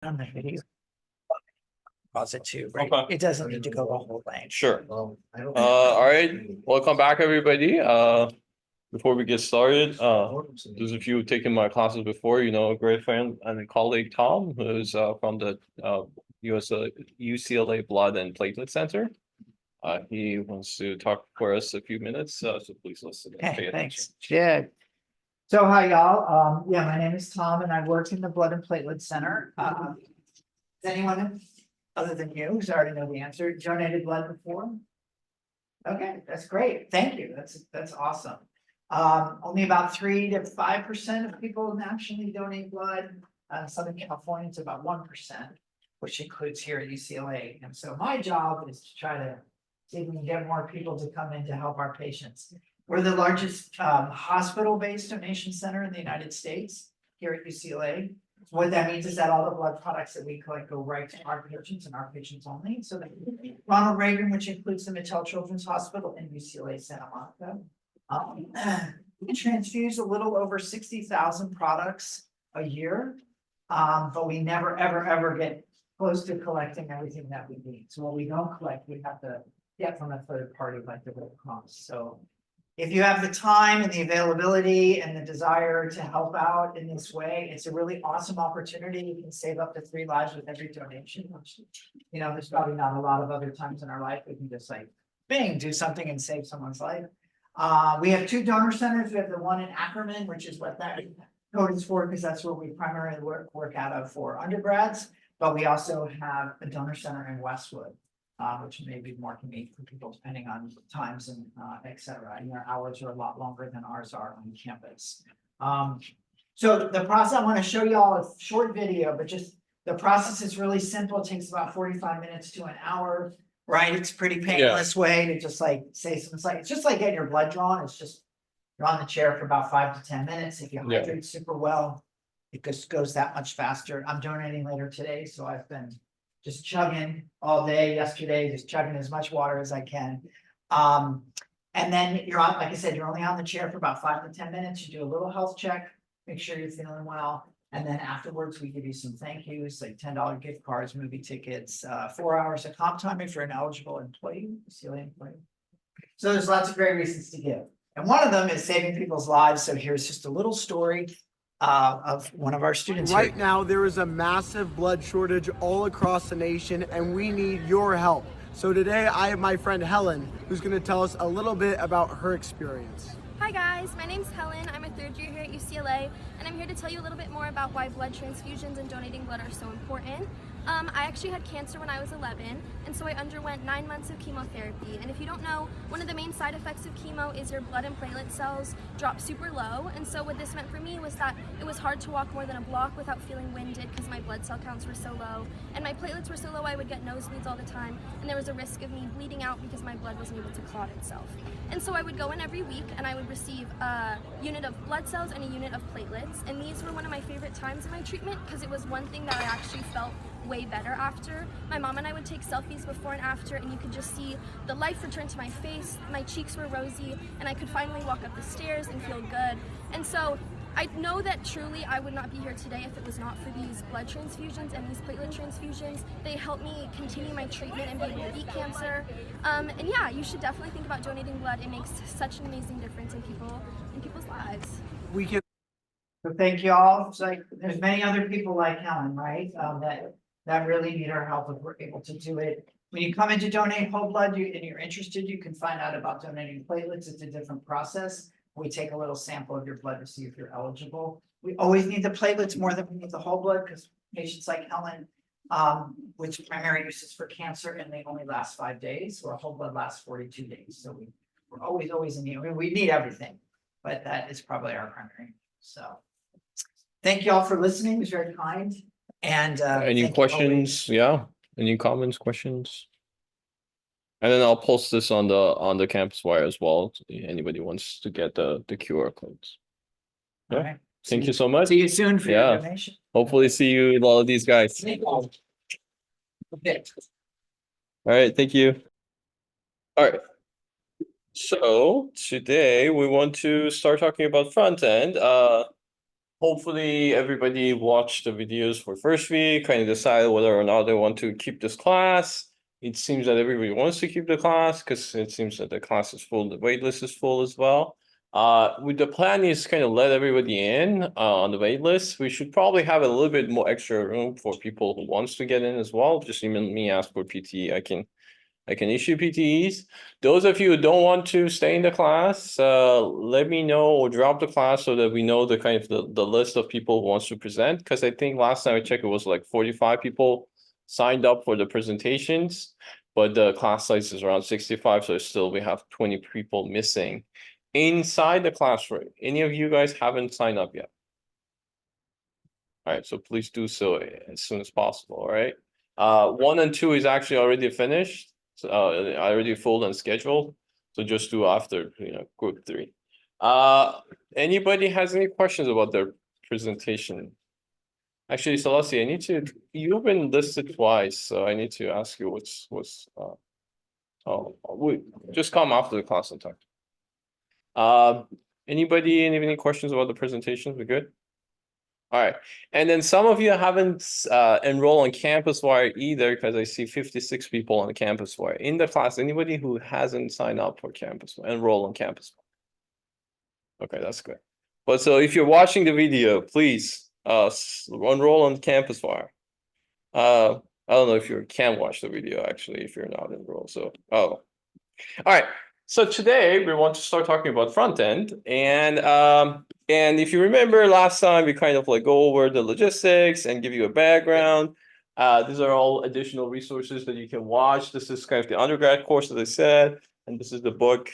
on the video. Pause it too, right? Okay. It doesn't need to go the whole length. Sure. All right, welcome back, everybody. Before we get started, those of you taking my classes before, you know, a great friend and colleague, Tom, who's from the UCLA Blood and Platelet Center. He wants to talk for us a few minutes, so please listen and pay Okay, attention. thanks. Good. So hi, y'all. Yeah, my name is Tom and I work in the Blood and Platelet Center. Does anyone other than you, who's already know the answer, donated blood before? Okay, that's great. Thank you. That's awesome. Only about 3 to 5% of people nationally donate blood. Southern California, it's about 1%, which includes here at UCLA. And so my job is to try to see if we can get more people to come in to help our patients. We're the largest hospital-based donation center in the United States here at UCLA. What that means is that all the blood products that we collect go right to our patients and our patients only. So that Ronald Reagan, which includes the Mattel Children's Hospital and UCLA Santa Monica, we transfuse a little over 60,000 products a year, but we never, ever get close to collecting everything that we need. So what we don't collect, we have to get from a third party like the Red Cross. So if you have the time and the availability and the desire to help out in this way, it's a really awesome opportunity. You can save up to 3 lives with every donation. You know, there's probably not a lot of other times in our life we can just like, bang, do something and save someone's life. We have 2 donor centers. We have the one in Ackerman, which is what that code is for, because that's where we primarily work out of for undergrads. But we also have a donor center in Westwood, which may be more convenient for people depending on times and et cetera. And their hours are a lot longer than ours are on campus. So the process, I want to show you all a short video, but just the process is really simple. It takes about 45 minutes to an hour, right? It's a pretty painless way to just like say something. It's just like getting your blood drawn. It's just you're on the chair for about 5 to 10 minutes. If you hydrate super well, it just goes that much faster. I'm donating later today, so I've been just chugging all day yesterday, just chugging as much water as I can. And then you're on, like I said, you're only on the chair for about 5 to 10 minutes. You do a little health check, make sure you're feeling well. And then afterwards, we give you some thank yous, like $10 gift cards, movie tickets, 4 hours of comp time if you're an eligible employee, CLA employee. So there's lots of great reasons to give. And one of them is saving people's lives. So here's just a little story of one of our students. Right now, there is a massive blood shortage all across the nation, and we need your help. So today, I have my friend Helen, who's going to tell us a little bit about her experience. Hi guys, my name's Helen. I'm a 3rd year here at UCLA, and I'm here to tell you a little bit more about why blood transfusions and donating blood are so important. I actually had cancer when I was 11, and so I underwent 9 months of chemotherapy. And if you don't know, one of the main side effects of chemo is your blood and platelet cells drop super low. And so what this meant for me was that it was hard to walk more than a block without feeling winded because my blood cell counts were so low. And my platelets were so low I would get nosebleeds all the time, and there was a risk of me bleeding out because my blood wasn't able to clot itself. And so I would go in every week and I would receive a unit of blood cells and a unit of platelets. And these were one of my favorite times in my treatment because it was one thing that I actually felt way better after. My mom and I would take selfies before and after, and you could just see the life return to my face. My cheeks were rosy, and I could finally walk up the stairs and feel good. And so I know that truly I would not be here today if it was not for these blood transfusions and these platelet transfusions. They helped me continue my treatment and be able to beat cancer. And yeah, you should definitely think about donating blood. It makes such an amazing difference in people's lives. We can. So thank you all. It's like there's many other people like Helen, right? That really need our help if we're able to do it. When you come in to donate whole blood and you're interested, you can find out about donating platelets. It's a different process. We take a little sample of your blood to see if you're eligible. We always need the platelets more than we need the whole blood because patients like Helen, which primary use is for cancer, and they only last 5 days, or whole blood lasts 42 days. So we're always in need. I mean, we need everything, but that is probably our primary. So thank you all for listening. It was very kind. And any questions? Yeah. Any comments, questions? And then I'll post this on the campus wire as well. If anybody wants to get the QR codes. Yeah. Right. Thank you so much. See you soon for your donation. Hopefully see you with all of these guys. All right. Thank you. All right. So today we want to start talking about front end. hopefully everybody watched the videos for first week, kind of decided whether or not they want to keep this class. It seems that everybody wants to keep the class because it seems that the class is full, the wait list is full as well. With the plan is kind of let everybody in on the wait list. We should probably have a little bit more extra room for people who wants to get in as well. Just even me ask for PT, I can issue PTEs. Those of you who don't want to stay in the class, let me know or drop the class so that we know the kind of the list of people who wants to present. Because I think last time I checked, it was like 45 people signed up for the presentations, but the class size is around 65, so still we have 20 people missing inside the class. Right? Any of you guys haven't signed up yet? All right, so please do so as soon as possible. All right. 1 and 2 is actually already finished. So already full and scheduled. So just do after, group 3. Anybody has any questions about their presentation? Actually, Selassie, you've been listed twice, so I need to ask you just come after the class and talk. Anybody, any questions about the presentation? We good? All right, and then some of you haven't enrolled on CampusWire either, because I see 56 people on CampusWire in the class. Anybody who hasn't signed up for enroll on CampusWire? Okay, that's good. But so if you're watching the video, please enroll on CampusWire. I don't know if you can watch the video actually if you're not enrolled. So all right. So today we want to start talking about front end, and if you remember last time we kind of like go over the logistics and give you a background. These are all additional resources that you can watch. This is kind of the undergrad course, as I said, and this is the book,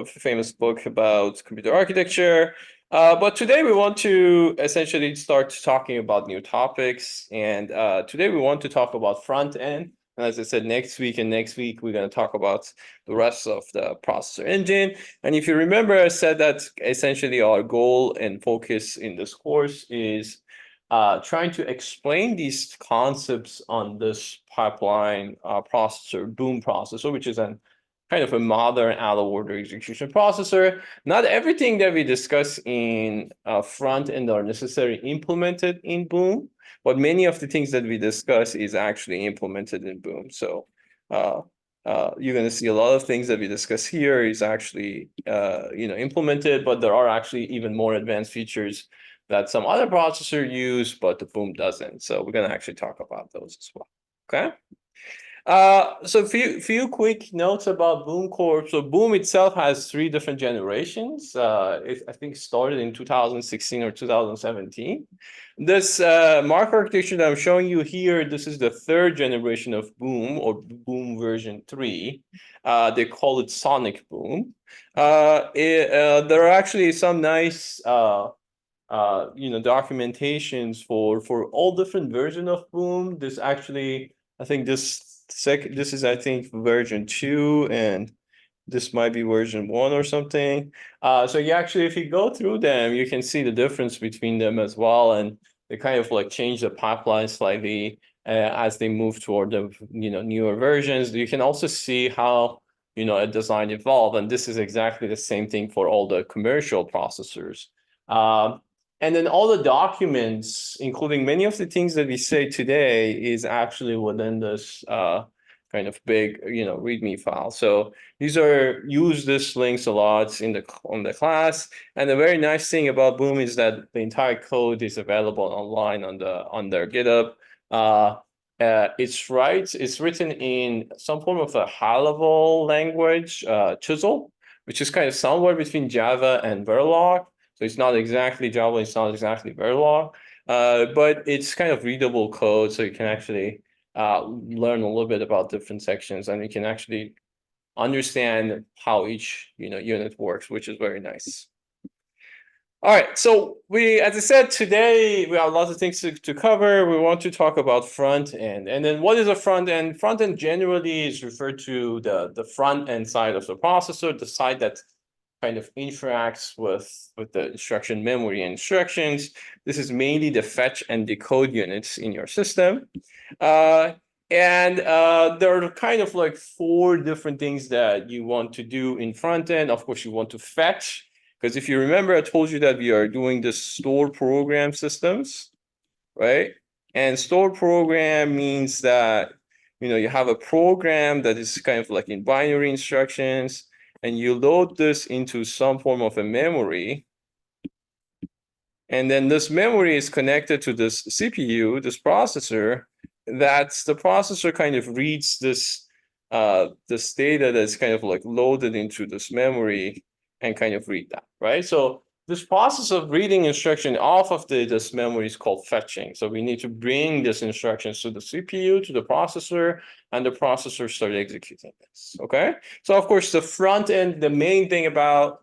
famous book about computer architecture. But today we want to essentially start talking about new topics, and today we want to talk about front end. And as I said, next week we're going to talk about the rest of the processor engine. And if you remember, I said that essentially our goal and focus in this course is trying to explain these concepts on this pipeline processor, Boom processor, which is an kind of a modern out of order execution processor. Not everything that we discuss in front end are necessarily implemented in Boom, but many of the things that we discuss is actually implemented in Boom. So you're going to see a lot of things that we discuss here is actually implemented, but there are actually even more advanced features that some other processor use, but the Boom doesn't. So we're going to actually talk about those as well. Okay. So a few quick notes about Boom Core. So Boom itself has 3 different generations. I think started in 2016 or 2017. This mark architecture that I'm showing you here, this is the 3rd generation of Boom, or Boom version 3. They call it Sonic Boom. There are actually some nice documentations for all different versions of Boom. This actually, I think this is version 2, and this might be version 1 or something. So you actually, if you go through them, you can see the difference between them as well, and they kind of like change the pipeline slightly as they move toward the newer versions. You can also see how a design evolved, and this is exactly the same thing for all the commercial processors. And then all the documents, including many of the things that we say today, is actually within this kind of big, README file. So use this links a lot on the class. And the very nice thing about Boom is that the entire code is available online on their GitHub. It's written in some form of a high-level language, Chisel, which is kind of somewhere between Java and Verilog. So it's not exactly Java, it's not exactly Verilog, but it's kind of readable code, so you can actually learn a little bit about different sections, and you can actually understand how each unit works, which is very nice. All right, so as I said, today we have lots of things to cover. We want to talk about front end, and then what is a front end? Front end generally is referred to the front end side of the processor, the side that kind of interacts with the instruction memory and instructions. This is mainly the fetch and decode units in your system. And there are kind of like 4 different things that you want to do in front end. Of course, you want to fetch. Because if you remember, I told you that we are doing the store program systems, right? And store program means that, you have a program that is kind of like in binary instructions, and you load this into some form of a memory. And then this memory is connected to this CPU, this processor. That's the processor kind of reads this data that's kind of like loaded into this memory and kind of read that, right? So this process of reading instruction off of this memory is called fetching. So we need to bring this instructions to the CPU, to the processor, and the processor start executing this, okay? So of course, the front end, the main thing about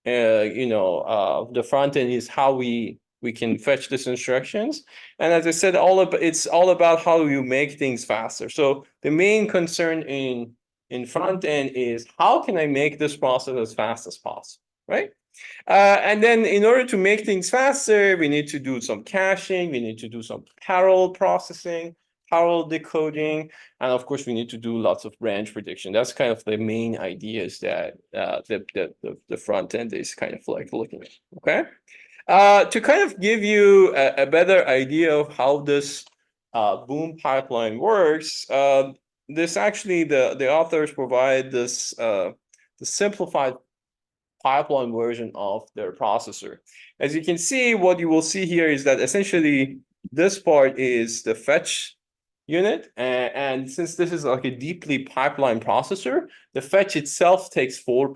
the front end is how we can fetch these instructions. And as I said, it's all about how you make things faster. So the main concern in front end is how can I make this process as fast as possible, right? And then in order to make things faster, we need to do some caching, we need to do some parallel processing, parallel decoding, and of course we need to do lots of branch prediction. That's kind of the main ideas that the front end is kind of like looking at, okay? To kind of give you a better idea of how this boom pipeline works, this actually, the authors provide this the simplified pipeline version of their processor. As you can see, what you will see here is that essentially this part is the fetch unit, and since this is like a deeply pipeline processor, the fetch itself takes four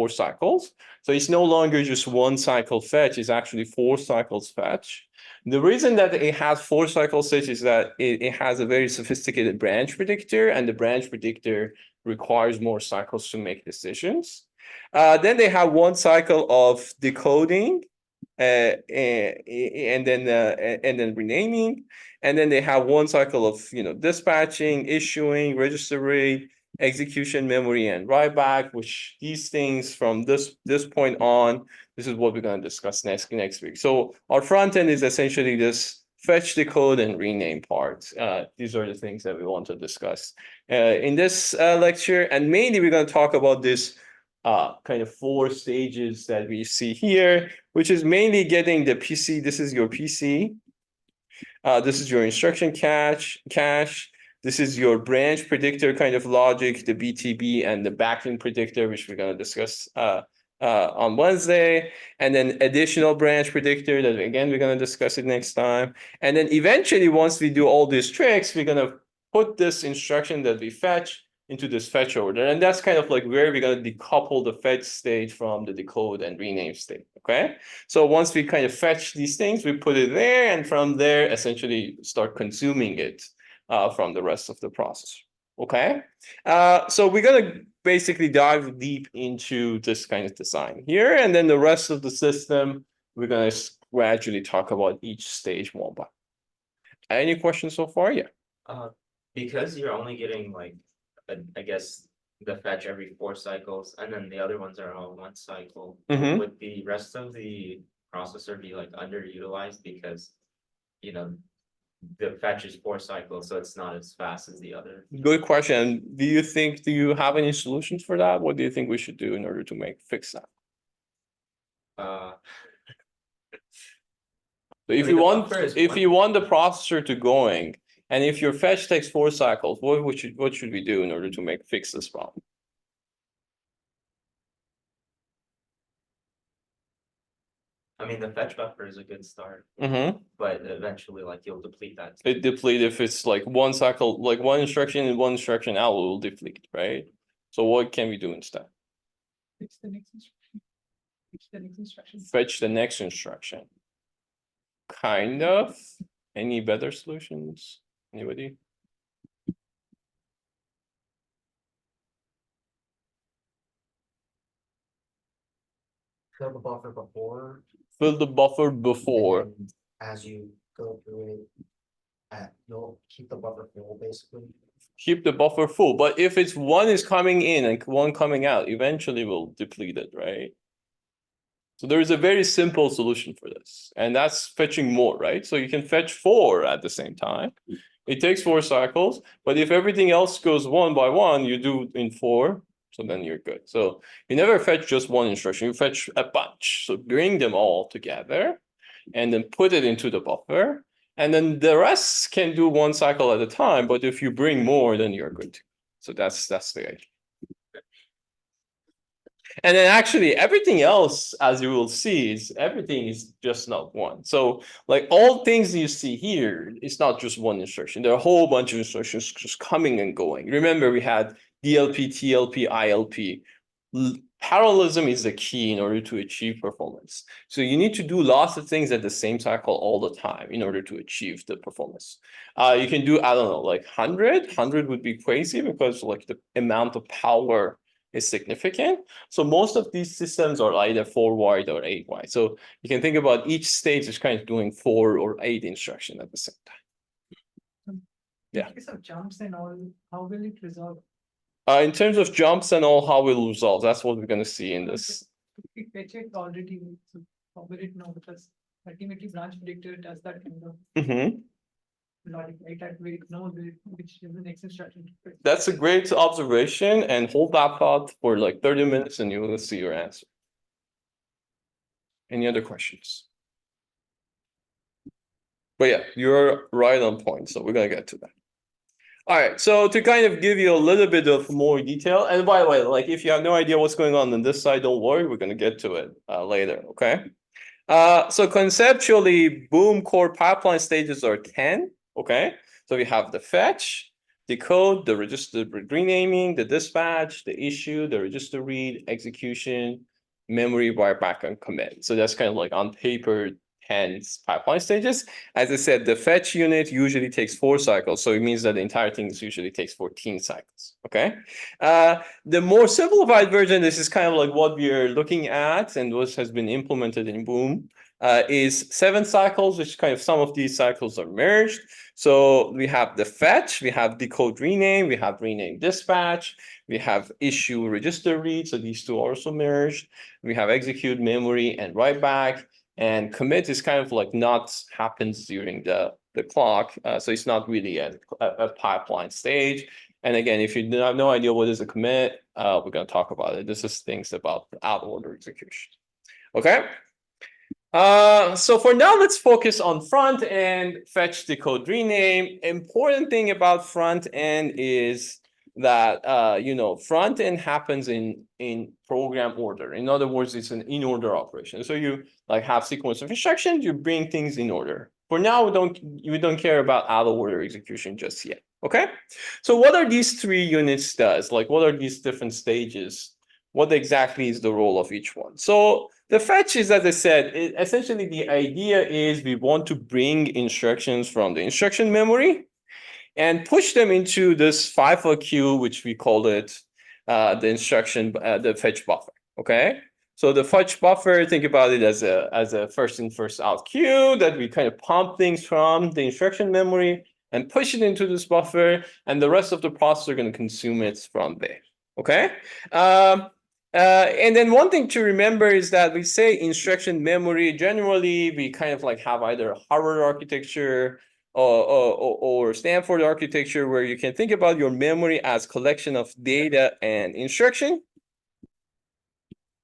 cycles. So it's no longer just one cycle fetch, it's actually 4 cycles fetch. The reason that it has 4 cycles fetch is that it has a very sophisticated branch predictor, and the branch predictor requires more cycles to make decisions. Then they have 1 cycle of decoding, and then renaming, and then they have 1 cycle of dispatching, issuing, register rate, execution memory, and write back. Which these things from this point on, this is what we're going to discuss next week. So our front end is essentially this fetch, decode, and rename part. These are the things that we want to discuss in this lecture, and mainly we're going to talk about this kind of 4 stages that we see here, which is mainly getting the PC. This is your PC. This is your instruction cache. This is your branch predictor kind of logic, the BTB, and the backend predictor, which we're going to discuss on Wednesday. And then additional branch predictor that, again, we're going to discuss it next time. And then eventually, once we do all these tricks, we're going to put this instruction that we fetch into this fetch order. And that's kind of like where we're going to decouple the fetch stage from the decode and rename state, okay? So once we kind of fetch these things, we put it there, and from there, essentially start consuming it from the rest of the process, okay? So we're going to basically dive deep into this kind of design here, and then the rest of the system, we're going to gradually talk about each stage one by. Any questions so far? Yeah. Because you're only getting like, I guess, the fetch every 4 cycles, and then the other ones are all 1 cycle. Mhm. Would the rest of the processor be like underutilized because, the fetch is 4 cycles, so it's not as fast as the other? Good question. Do you have any solutions for that? What do you think we should do in order to fix that? So if I mean, you the want, buffer is if one- you want the processor to going, and if your fetch takes 4 cycles, what should we do in order to fix this problem? I mean, the fetch buffer is a good start, Mm-hmm. but eventually, like, you'll deplete that. It deplete if it's like 1 cycle, like 1 instruction in, 1 instruction out, it will deplete, right? So what can we do instead? Fix the next instruction. Fetch the next instruction. Fetch the next instruction. Kind of. Any better solutions? Anybody? Fill the buffer before. Fill the buffer before. and then As you go through it, you'll keep the buffer full, basically. Keep the buffer full, but if it's 1 is coming in and 1 coming out, eventually we'll deplete it, right? So there is a very simple solution for this, and that's fetching more, right? So you can fetch 4 at the same time. It takes 4 cycles, but if everything else goes 1 by 1, you do in 4, So then you're good. So you never fetch just one instruction, you fetch a bunch. So bring them all together and then put it into the buffer. And then the rest can do one cycle at a time, but if you bring more, then you're good. So that's the idea. And then actually everything else, as you will see, is everything is just not one. So like all things you see here, it's not just one instruction. There are a whole bunch of instructions just coming and going. Remember, we had DLP, TLP, ILP. Parallelism is the key in order to achieve performance. So you need to do lots of things at the same cycle all the time in order to achieve the performance. You can do, I don't know, like 100 would be crazy because like the amount of power is significant. So most of these systems are either 4 wide or 8 wide. So you can think about each stage is kind of doing 4 or 8 instruction at the same time. Yeah. In case of jumps and all, how will it resolve? In terms of jumps and all, how will resolve? That's what we're going to see in this. We fetch it already, so how will it know? Because ultimately branch predictor does that kind of logic, right? That way it knows which is the next instruction. That's a great observation, and hold that thought for like 30 minutes and you will see your answer. Any other questions? But yeah, you're right on point. So we're going to get to that. All right, so to kind of give you a little bit of more detail, and by the way, like if you have no idea what's going on this side, don't worry, we're going to get to it later, okay? So conceptually, Boom core pipeline stages are 10, okay? So we have the fetch, decode, the register renaming, the dispatch, the issue, the register read, execution, memory, write back, and commit. So that's kind of like on paper 10 pipeline stages. As I said, the fetch unit usually takes 4 cycles. So it means that the entire thing usually takes 14 cycles. Okay. The more simplified version, this is kind of like what we are looking at and what has been implemented in Boom, is 7 cycles, which kind of some of these cycles are merged. So we have the fetch, we have decode rename, we have rename dispatch, we have issue register read. So these two are also merged. We have execute memory and write back. And commit is kind of like not happens during the clock. So it's not really a pipeline stage. And again, if you have no idea what is a commit, we're going to talk about it. This is things about out of order execution. Okay. So for now, let's focus on front end, fetch, decode, rename. Important thing about front end is that front end happens in program order. In other words, it's an in order operation. So you like have sequence of instructions, you bring things in order. For now, we don't care about out of order execution just yet. Okay. So what are these 3 units does? Like what are these different stages? What exactly is the role of each one? So the fetch is, as I said, essentially the idea is we want to bring instructions from the instruction memory and push them into this FIFO queue, which we call it the fetch buffer. Okay, so the fetch buffer, think about it as a first in first out queue that we kind of pump things from the instruction memory and push it into this buffer, and the rest of the process are going to consume it from there. Okay. And then one thing to remember is that we say instruction memory, generally we kind of like have either Harvard architecture or Stanford architecture, where you can think about your memory as collection of data and instruction.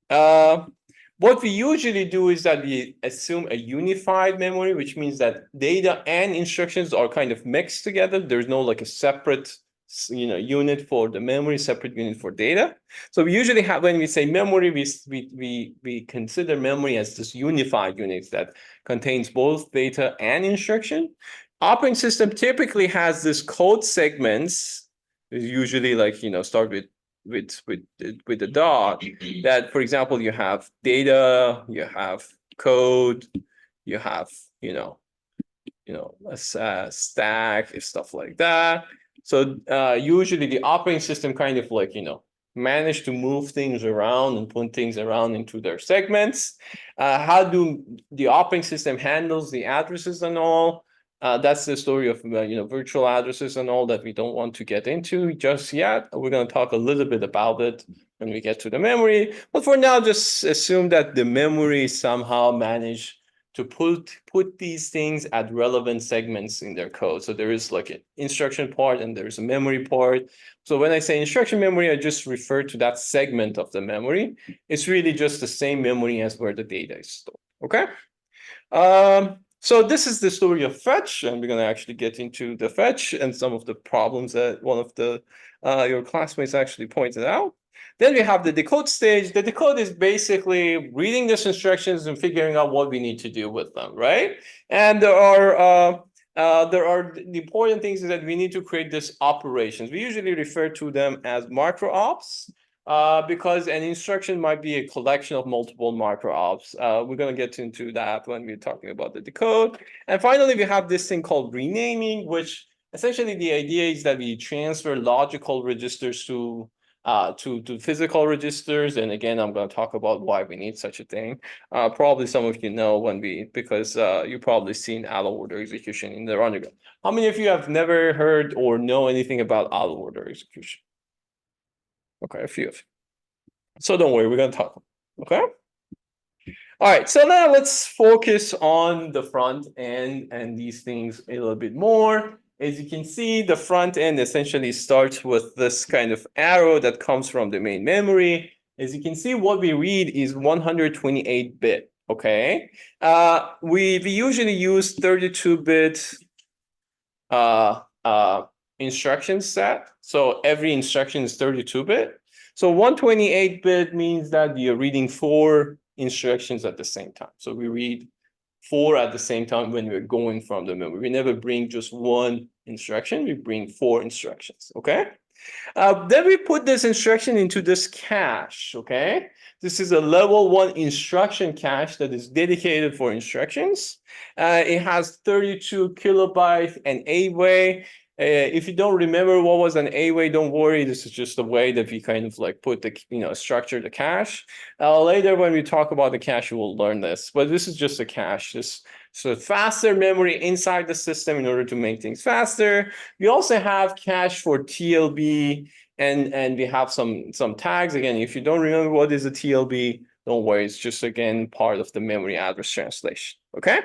What we usually do is that we assume a unified memory, which means that data and instructions are kind of mixed together. There's no like a separate unit for the memory, separate unit for data. So we usually have, when we say memory, we consider memory as this unified unit that contains both data and instruction. Operating system typically has this code segments, usually like start with the dot, that for example you have data, you have code, you have a stack, stuff like that. So usually the operating system kind of like manage to move things around and put things around into their segments. How do the operating system handles the addresses and all? That's the story of virtual addresses and all that we don't want to get into just yet. We're going to talk a little bit about it when we get to the memory. But for now, just assume that the memory somehow managed to put these things at relevant segments in their code. So there is like an instruction part and there's a memory part. So when I say instruction memory, I just refer to that segment of the memory. It's really just the same memory as where the data is stored. Okay. So this is the story of fetch, and we're going to actually get into the fetch and some of the problems that one of the your classmates actually pointed out. Then we have the decode stage. The decode is basically reading these instructions and figuring out what we need to do with them, right? And there are the important things is that we need to create these operations. We usually refer to them as macro ops. Because an instruction might be a collection of multiple macro ops. We're going to get into that when we're talking about the decode. And finally, we have this thing called renaming, which essentially the idea is that we transfer logical registers to physical registers. And again, I'm going to talk about why we need such a thing. Probably some of you know because you've probably seen out of order execution in the undergrad. How many of you have never heard or know anything about out of order execution? Okay, a few of you. So don't worry, we're going to talk. Okay. All right. So now let's focus on the front end and these things a little bit more. As you can see, the front end essentially starts with this kind of arrow that comes from the main memory. As you can see, what we read is 128-bit. Okay. We usually use 32-bit instruction set. So every instruction is 32-bit. So 128-bit means that you're reading 4 instructions at the same time. So we read 4 at the same time when we're going from the memory. We never bring just 1 instruction, we bring 4 instructions, okay? Then we put this instruction into this cache, okay? This is a level 1 instruction cache that is dedicated for instructions. It has 32 kilobytes and A-way. If you don't remember what was an A-way, don't worry. This is just a way that we kind of like put the, structure the cache. Later when we talk about the cache, you will learn this. But this is just a cache. So faster memory inside the system in order to make things faster. We also have cache for TLB, and we have some tags. Again, if you don't remember what is a TLB, don't worry. It's just, again, part of the memory address translation. Okay.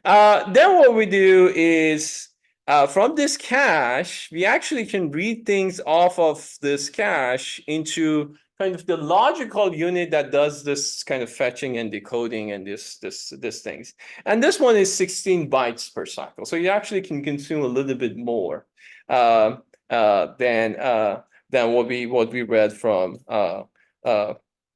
Then what we do is, from this cache, we actually can read things off of this cache into kind of the logical unit that does this kind of fetching and decoding and this things. And this one is 16 bytes per cycle. So you actually can consume a little bit more than what we read from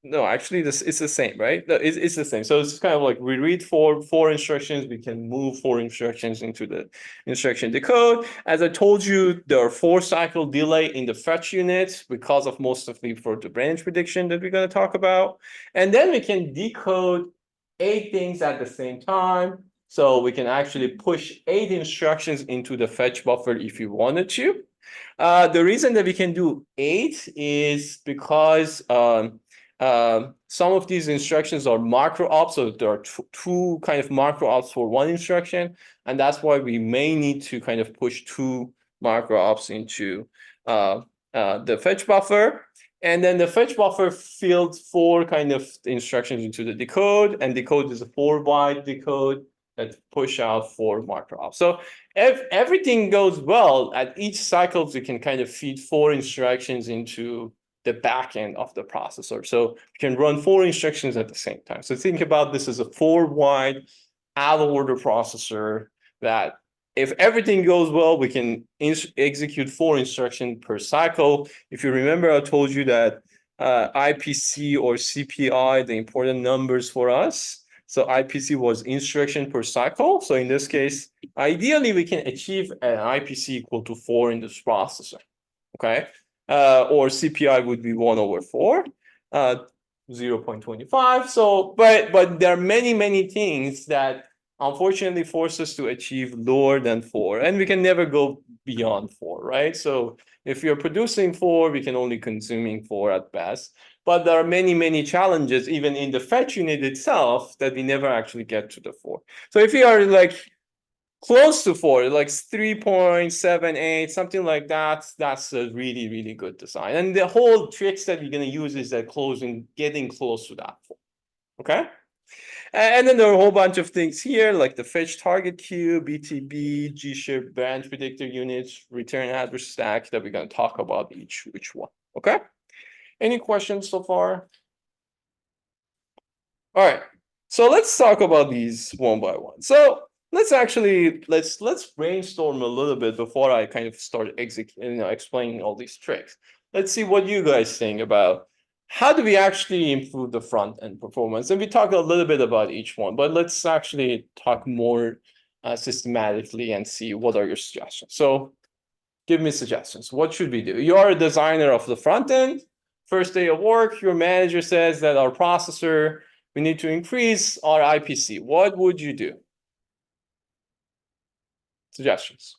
no, actually, it's the same, right? It's the same. So it's kind of like we read four instructions, we can move 4 instructions into the instruction decode. As I told you, there are 4 cycle delay in the fetch unit because of mostly for the branch prediction that we're going to talk about. And then we can decode 8 things at the same time. So we can actually push 8 instructions into the fetch buffer if you wanted to. The reason that we can do 8 is because some of these instructions are macro ops, so there are 2 kind of macro ops for 1 instruction, and that's why we may need to kind of push 2 macro ops into the fetch buffer. And then the fetch buffer filled 4 kind of instructions into the decode, and decode is a 4-byte decode that push out 4 macro ops. So if everything goes well, at each cycle, we can kind of feed 4 instructions into the back end of the processor. So we can run 4 instructions at the same time. So think about this as a 4-wide out of order processor that if everything goes well, we can execute 4 instructions per cycle. If you remember, I told you that IPC or CPI, the important numbers for us. So IPC was instruction per cycle. So in this case, ideally, we can achieve an IPC equal to 4 in this processor, okay? Or CPI would be 1/4, 0.25. So, but there are many things that unfortunately force us to achieve lower than 4, and we can never go beyond 4, right? So if you're producing 4, we can only consuming 4 at best. But there are many challenges even in the fetch unit itself that we never actually get to the 4. So if you are like close to 4, like 3.78, something like that, that's a really good design. And the whole tricks that we're going to use is that getting close to that 4. Okay. And then there are a whole bunch of things here, like the fetch target queue, BTB, G-shaped branch predictor units, return address stack that we're going to talk about each one. Okay. Any questions so far? All right. So let's talk about these one by one. So let's brainstorm a little bit before I kind of start explaining all these tricks. Let's see what you guys think about how do we actually improve the front end performance. And we talk a little bit about each one, but let's actually talk more systematically and see what are your suggestions. So give me suggestions. What should we do? You are a designer of the front end. First day of work, your manager says that our processor, we need to increase our IPC. What would you do? Suggestions.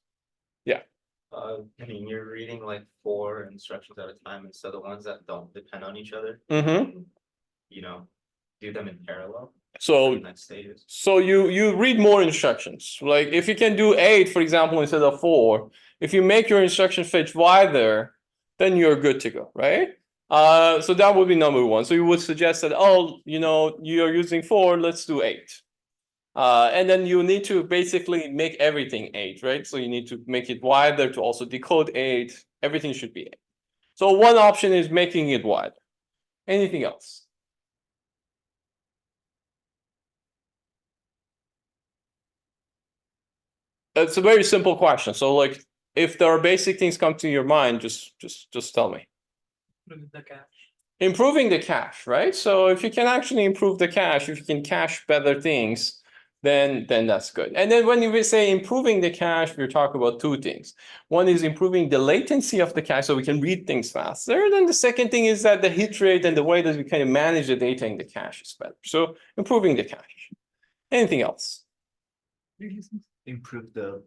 I mean, you're reading like 4 instructions at a time, and so the ones that don't depend on each other, Mm-hmm. you know, do them in parallel. So in that status. So you read more instructions. Like if you can do 8, for example, instead of 4, if you make your instruction fetch wider, then you're good to go, right? So that would be number 1. So you would suggest that, oh, you're using 4, let's do 8. And then you need to basically make everything 8, right? So you need to make it wider to also decode 8. Everything should be 8. So one option is making it wider. Anything else? It's a very simple question. So like if there are basic things come to your mind, just tell me. The cache. Improving the cache, right? So if you can actually improve the cache, if you can cache better things, then that's good. And then when we say improving the cache, we're talking about 2 things. One is improving the latency of the cache so we can read things faster. And then the second thing is that the hit rate and the way that we kind of manage the data in the cache is better. So improving the cache. Anything else? Improve the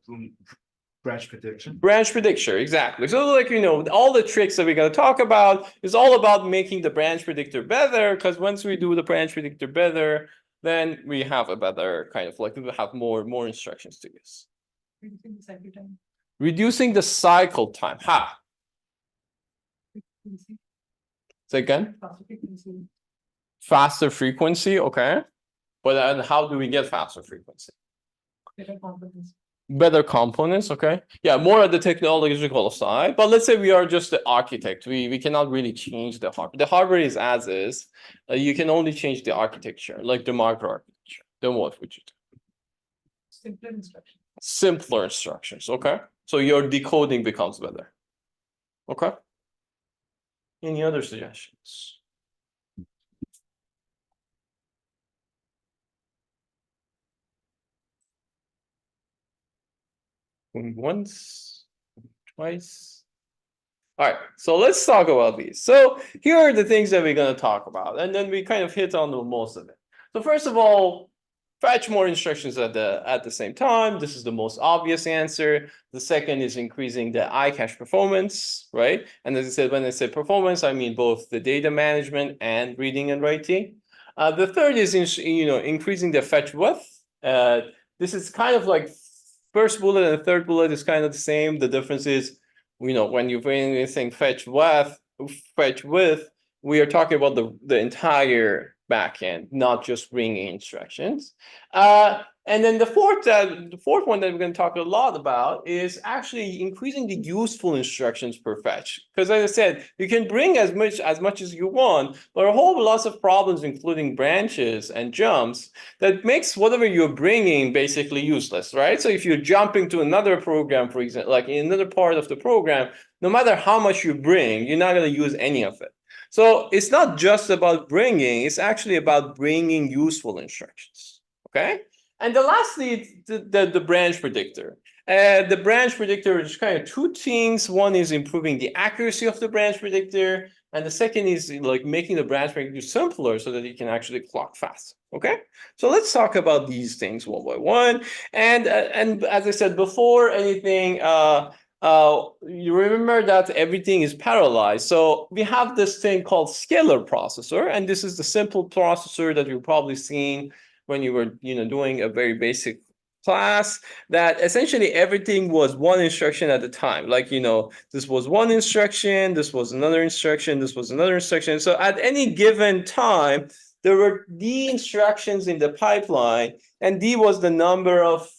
branch prediction. Branch predictor, exactly. So like, all the tricks that we're going to talk about is all about making the branch predictor better, because once we do the branch predictor better, then we have a better kind of like, we have more instructions to use. Reducing the cycle time. Reducing the cycle time. Ha. Say again? Faster frequency. Faster frequency, okay. But then how do we get faster frequency? Better confidence. Better components, okay. Yeah, more at the technological side. But let's say we are just the architect. We cannot really change the hardware. The hardware is as is. You can only change the architecture, like the microarchitecture. Then what would you do? Simpler instructions. Simpler instructions, okay. So your decoding becomes better. Okay. Any other suggestions? Once, twice. All right, so let's talk about these. So here are the things that we're going to talk about, and then we kind of hit on most of it. So first of all, fetch more instructions at the same time. This is the most obvious answer. The second is increasing the iCache performance, right? And as I said, when I say performance, I mean both the data management and reading and writing. The third is increasing the fetch width. This is kind of like first bullet and the third bullet is kind of the same. The difference is, when you bring anything fetch width, we are talking about the entire backend, not just bringing instructions. And then the fourth one that we're going to talk a lot about is actually increasing the useful instructions per fetch. Because as I said, you can bring as much as you want, but a whole lot of problems, including branches and jumps, that makes whatever you're bringing basically useless, right? So if you're jumping to another program, for example, like in another part of the program, no matter how much you bring, you're not going to use any of it. So it's not just about bringing, it's actually about bringing useful instructions, okay? And the lastly, the branch predictor. The branch predictor is kind of 2 things. One is improving the accuracy of the branch predictor, and the second is like making the branch predictor simpler so that you can actually clock fast, okay? So let's talk about these things one by one. And as I said before, anything, you remember that everything is parallelized. So we have this thing called scalar processor, and this is the simple processor that you've probably seen when you were doing a very basic class, that essentially everything was one instruction at a time. Like this was one instruction, this was another instruction, this was another instruction. So at any given time, there were D instructions in the pipeline, and D was the number of,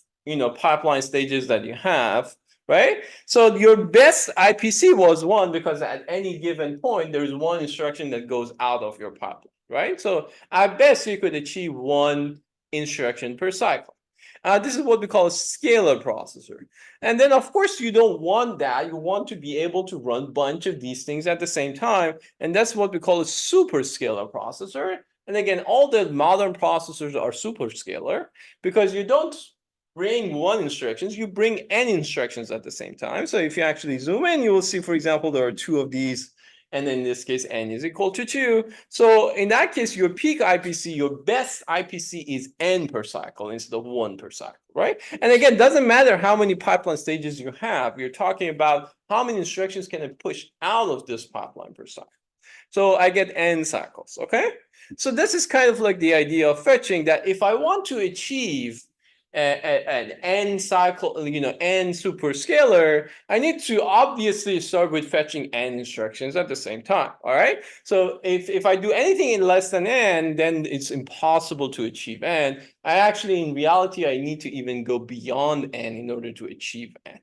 pipeline stages that you have, right? So your best IPC was 1 because at any given point, there's 1 instruction that goes out of your pipeline, right? So at best, you could achieve 1 instruction per cycle. This is what we call a scalar processor. And then, of course, you don't want that. You want to be able to run a bunch of these things at the same time. And that's what we call a superscalar processor. And again, all the modern processors are superscalar because you don't bring 1 instructions, you bring n instructions at the same time. So if you actually zoom in, you will see, for example, there are 2 of these. And in this case, n is equal to 2. So in that case, your peak IPC, your best IPC is n per cycle instead of 1 per cycle, right? And again, doesn't matter how many pipeline stages you have. You're talking about how many instructions can I push out of this pipeline per cycle. So I get n cycles, okay? So this is kind of like the idea of fetching, that if I want to achieve an n cycle, n superscalar, I need to obviously start with fetching n instructions at the same time, all right? So if I do anything in less than n, then it's impossible to achieve n. In reality, I need to even go beyond n in order to achieve n.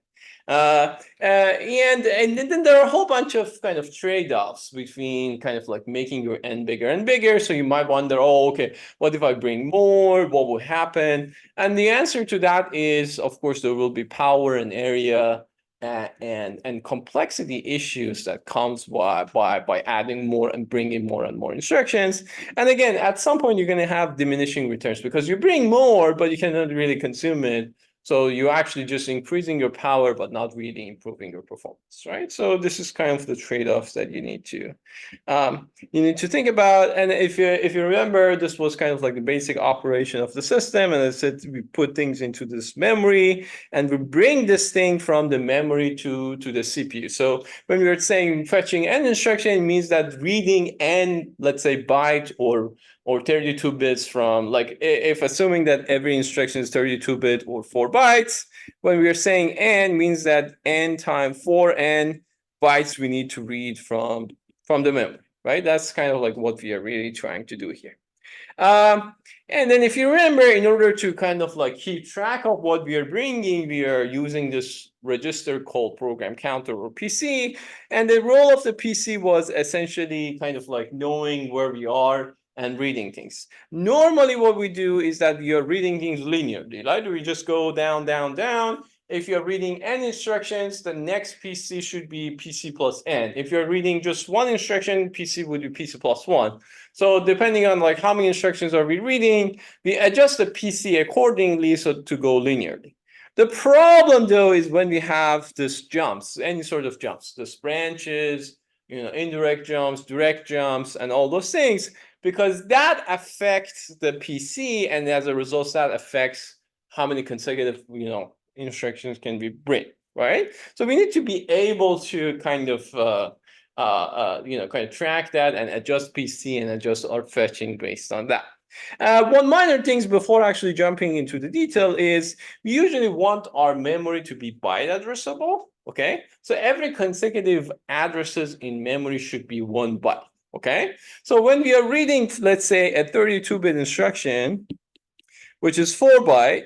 And then there are a whole bunch of kind of trade-offs between kind of like making your n bigger and bigger. So you might wonder, oh, okay, what if I bring more? What will happen? And the answer to that is, of course, there will be power and area and complexity issues that comes by adding more and bringing more and more instructions. And again, at some point, you're going to have diminishing returns because you bring more, but you cannot really consume it. So you're actually just increasing your power, but not really improving your performance, right? So this is kind of the trade-offs that you need to think about. And if you remember, this was kind of like the basic operation of the system. And I said we put things into this memory, and we bring this thing from the memory to the CPU. So when we were saying fetching n instruction, it means that reading n, let's say, byte or 32 bits from, like, if assuming that every instruction is 32-bit or 4 bytes, when we are saying n means that n times 4n bytes we need to read from the memory, right? That's kind of like what we are really trying to do here. And then if you remember, in order to kind of like keep track of what we are bringing, we are using this register called program counter, or PC. And the role of the PC was essentially kind of like knowing where we are and reading things. Normally what we do is that we are reading things linearly, right? We just go down, down, down. If you're reading n instructions, the next PC should be PC plus n. If you're reading just 1 instruction, PC would be PC plus 1. So depending on like how many instructions are we reading, we adjust the PC accordingly so to go linearly. The problem though is when we have this jumps, any sort of jumps, this branches, indirect jumps, direct jumps, and all those things, because that affects the PC, and as a result, that affects how many consecutive, instructions can we bring, right? So we need to be able to kind of, track that and adjust PC and adjust our fetching based on that. One minor things before actually jumping into the detail is we usually want our memory to be byte addressable, okay? So every consecutive addresses in memory should be 1 byte. Okay, so when we are reading, let's say, a 32-bit instruction, which is 4 byte,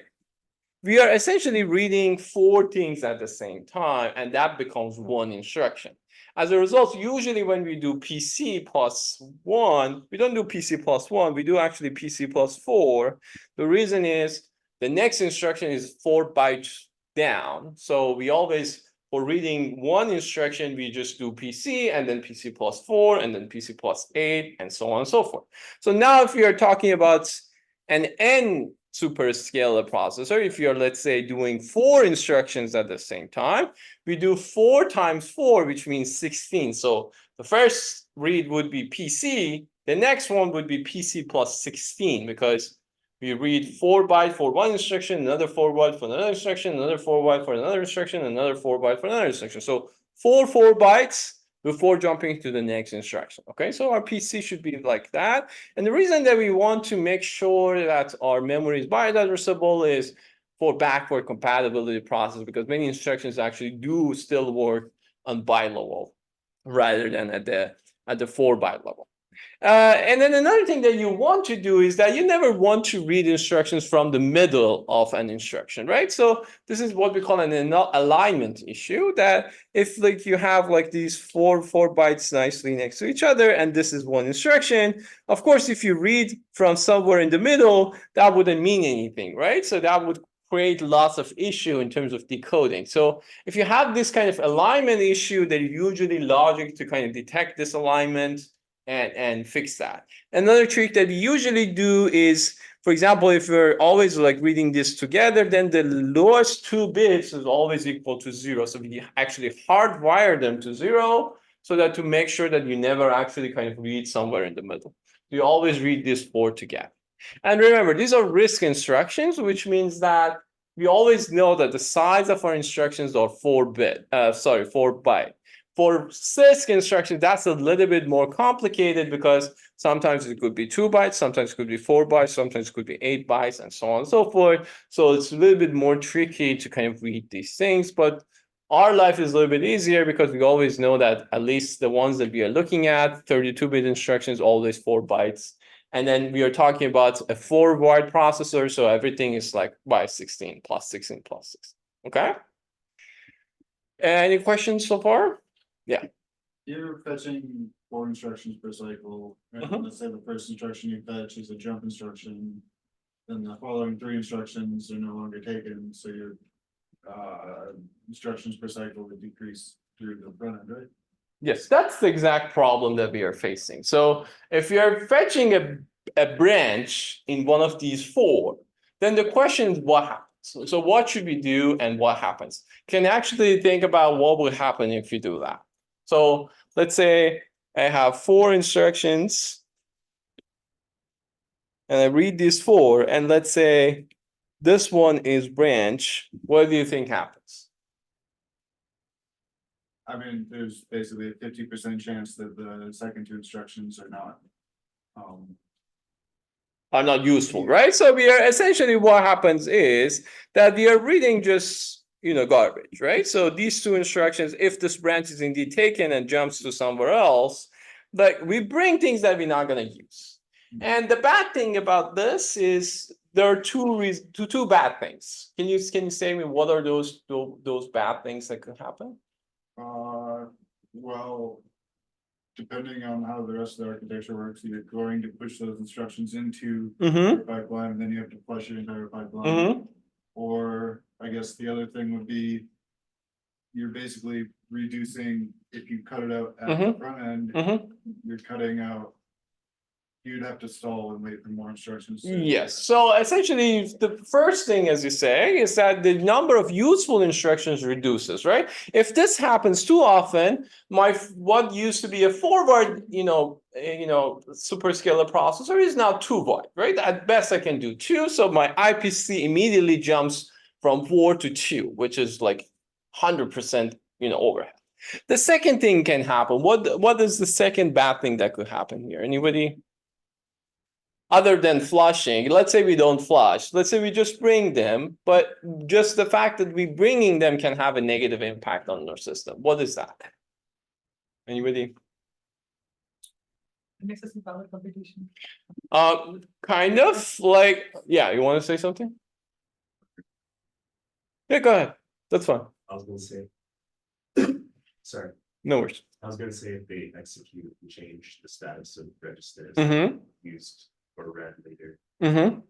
we are essentially reading 4 things at the same time, and that becomes 1 instruction. As a result, usually when we do PC plus 1, we don't do PC plus 1, we do actually PC plus 4. The reason is the next instruction is 4 bytes down, so we always, for reading 1 instruction, we just do PC and then PC plus 4 and then PC plus 8 and so on and so forth. So now if we are talking about an n superscalar processor, if you're, let's say, doing 4 instructions at the same time, we do 4 times 4, which means 16. So the first read would be PC, the next one would be PC plus 16, because we read 4 byte for 1 instruction, another 4 byte for another instruction, another 4 byte for another instruction, another 4 byte for another instruction. So 4 bytes before jumping to the next instruction. Okay, so our PC should be like that. And the reason that we want to make sure that our memory is byte addressable is for backward compatibility process, because many instructions actually do still work on byte level rather than at the 4 byte level. And then another thing that you want to do is that you never want to read instructions from the middle of an instruction, right? So this is what we call an alignment issue, that if like you have like these four bytes nicely next to each other, and this is one instruction, of course, if you read from somewhere in the middle, that wouldn't mean anything, right? So that would create lots of issue in terms of decoding. So if you have this kind of alignment issue, then usually logic to kind of detect this alignment and fix that. Another trick that we usually do is, for example, if we're always like reading this together, then the lowest 2 bits is always equal to 0. So we actually hardwire them to 0 so that to make sure that you never actually kind of read somewhere in the middle. You always read these 4 together. And remember, these are RISC instructions, which means that we always know that the size of our instructions are 4 byte. For CISC instructions, that's a little bit more complicated because sometimes it could be 2 bytes, sometimes it could be 4 bytes, sometimes it could be 8 bytes, and so on and so forth. So it's a little bit more tricky to kind of read these things, but our life is a little bit easier because we always know that at least the ones that we are looking at, 32-bit instructions, always 4 bytes. And then we are talking about a 4-word processor, so everything is like by 16 plus 16 plus 6. Okay? Any questions so far? You're fetching 4 instructions per cycle, and Mhm. let's say the first instruction you fetch is a jump instruction. Then the following 3 instructions are no longer taken, so your instructions per cycle would decrease through the front end, right? Yes, that's the exact problem that we are facing. So if you're fetching a branch in one of these 4, then the question is what happens? So what should we do and what happens? Can actually think about what would happen if you do that. So let's say I have 4 instructions and I read these 4, and let's say this one is branch. What do you think happens? I mean, there's basically a 50% chance that the second 2 instructions are not. Are not useful, right? So we are essentially what happens is that we are reading just garbage, right? So these 2 instructions, if this branch is indeed taken and jumps to somewhere else, like we bring things that we're not going to use. And the bad thing about this is there are two bad things. Can you say me what are those bad things that could happen? Well, depending on how the rest of the architecture works, you're going to push those instructions into Mm-hmm. your pipeline, and then you have to flush your entire pipeline. Mm-hmm. Or I guess the other thing would be you're basically reducing, if you cut it out at the front end, Mm-hmm. you're cutting out. You'd have to stall and wait for more instructions. Yes. So essentially, the first thing, as you say, is that the number of useful instructions reduces, right? If this happens too often, what used to be a 4-word, superscalar processor is now 2-word, right? At best, I can do 2. So my IPC immediately jumps from 4 to 2, which is like 100%, overhead. The second thing can happen. What is the second bad thing that could happen here? Anybody? Other than flushing, let's say we don't flush, let's say we just bring them, but just the fact that we bringing them can have a negative impact on our system. What is that? Anybody? An excessive power computation. Kind of like, yeah, you want to say something? Yeah, go ahead. That's fine. I was gonna say, sorry, No worries. I was gonna say if they execute and change the status of registers Mm-hmm. used for read later. Mm-hmm.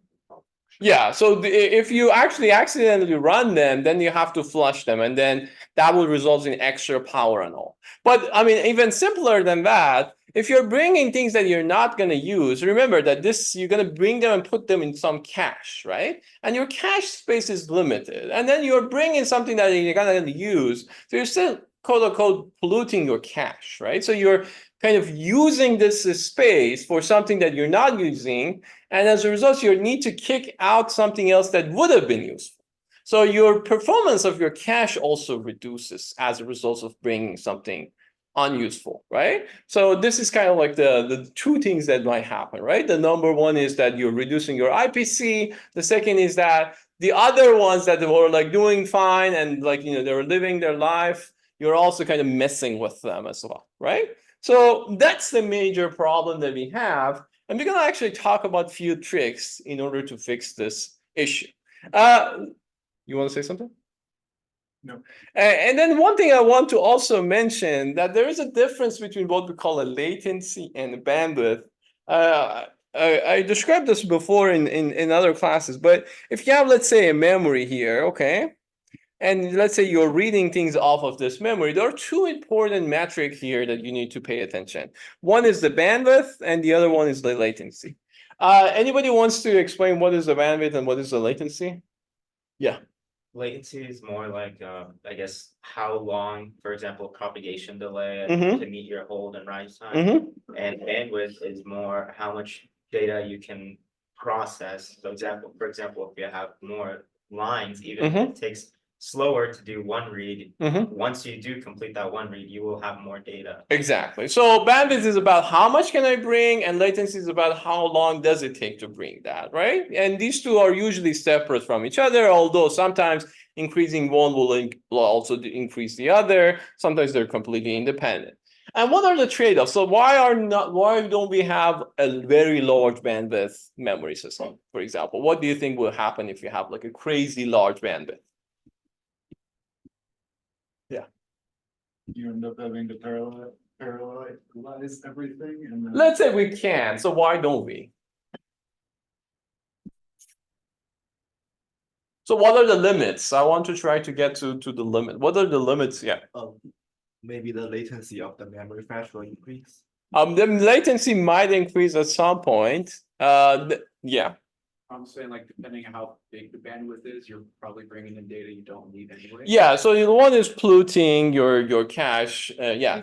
Yeah, so if you actually accidentally run them, then you have to flush them, and then that will result in extra power and all. But I mean, even simpler than that, if you're bringing things that you're not going to use, remember that you're going to bring them and put them in some cache, right? And your cache space is limited, and then you're bringing something that you're going to use, so you're still quote unquote polluting your cache, right? So you're kind of using this space for something that you're not using. And as a result, you need to kick out something else that would have been useful. So your performance of your cache also reduces as a result of bringing something unuseful, right? So this is kind of like the 2 things that might happen, right? The number one is that you're reducing your IPC. The second is that the other ones that were like doing fine and like, they were living their life, you're also kind of messing with them as well, right? So that's the major problem that we have. And we're gonna actually talk about few tricks in order to fix this issue. You want to say something? No. And then one thing I want to also mention that there is a difference between what we call a latency and a bandwidth. I described this before in other classes, but if you have, let's say, a memory here, okay, and let's say you're reading things off of this memory, there are two important metrics here that you need to pay attention. One is the bandwidth, and the other one is the latency. Anybody wants to explain what is the bandwidth and what is the latency? Yeah. Latency is more like, I guess, how long, for example, propagation delay Mhm. to meet your hold and write time. Mm-hmm. And bandwidth is more how much data you can process. So for example, if you have more lines, even if it takes slower to do one read, Mm-hmm. once you do complete that one read, you will have more data. Exactly. So bandwidth is about how much can I bring, and latency is about how long does it take to bring that, right? And these two are usually separate from each other, although sometimes increasing one will also increase the other. Sometimes they're completely independent. And what are the trade-offs? So why don't we have a very large bandwidth memory system, for example? What do you think will happen if you have like a crazy large bandwidth? You end up having to parallelize everything and then. Let's say we can, so why don't we? So what are the limits? I want to try to get to the limit. What are the limits? Yeah. Maybe the latency of the memory fetch will increase. The latency might increase at some point. Yeah. I'm saying, like, depending on how big the bandwidth is, you're probably bringing in data you don't need anyway. Yeah. So the one is polluting your cache. Yeah.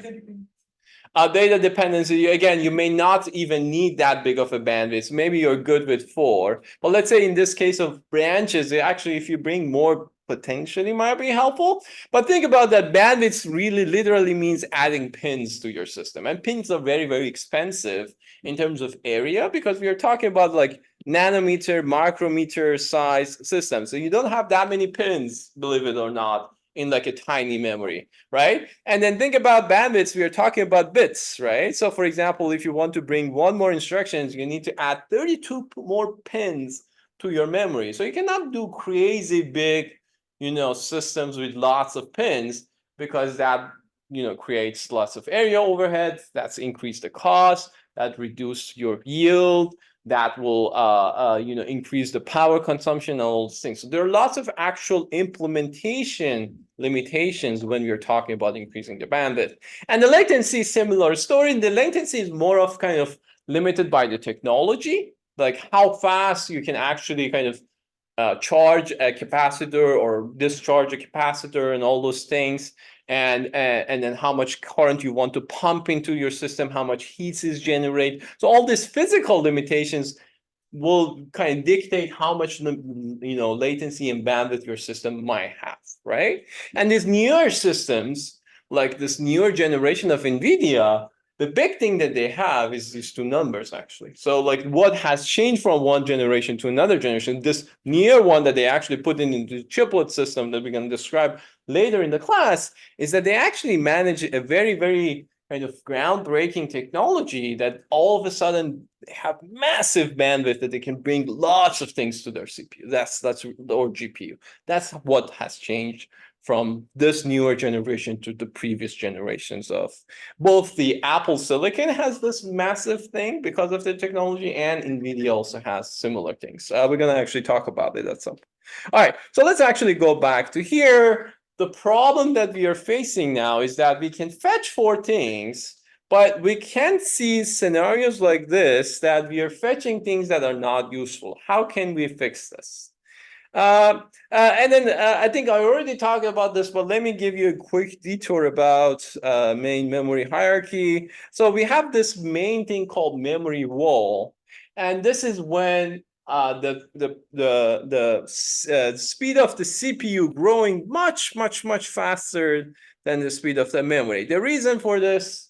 Data dependency, again, you may not even need that big of a bandwidth. Maybe you're good with 4. But let's say in this case of branches, actually, if you bring more, potentially might be helpful. But think about that, bandwidth really literally means adding pins to your system. And pins are very, very expensive in terms of area, because we are talking about like nanometer, micrometer size systems. So you don't have that many pins, believe it or not, in like a tiny memory, right? And then think about bandwidths, we are talking about bits, right? So for example, if you want to bring one more instructions, you need to add 32 more pins to your memory. So you cannot do crazy big, systems with lots of pins, because that, creates lots of area overhead, that's increased the cost, that reduce your yield, that will increase the power consumption and all those things. So there are lots of actual implementation limitations when we're talking about increasing the bandwidth. And the latency, similar story. The latency is more of kind of limited by the technology, like how fast you can actually kind of charge a capacitor or discharge a capacitor and all those things. And then how much current you want to pump into your system, how much heat is generated. So all these physical limitations will kind of dictate how much latency and bandwidth your system might have, right? And these newer systems, like this newer generation of NVIDIA, the big thing that they have is these two numbers, actually. So like what has changed from one generation to another generation, this near one that they actually put into the chiplet system that we're going to describe later in the class, is that they actually manage a very, very kind of groundbreaking technology that all of a sudden have massive bandwidth that they can bring lots of things to their CPU. That's or GPU. That's what has changed from this newer generation to the previous generations of both. The Apple Silicon has this massive thing because of the technology, and NVIDIA also has similar things. We're going to actually talk about it at some point. All right, so let's actually go back to here. The problem that we are facing now is that we can fetch 4 things, but we can't see scenarios like this that we are fetching things that are not useful. How can we fix this? And then I think I already talked about this, but let me give you a quick detour about main memory hierarchy. So we have this main thing called memory wall, and this is when the speed of the CPU growing much faster than the speed of the memory. The reason for this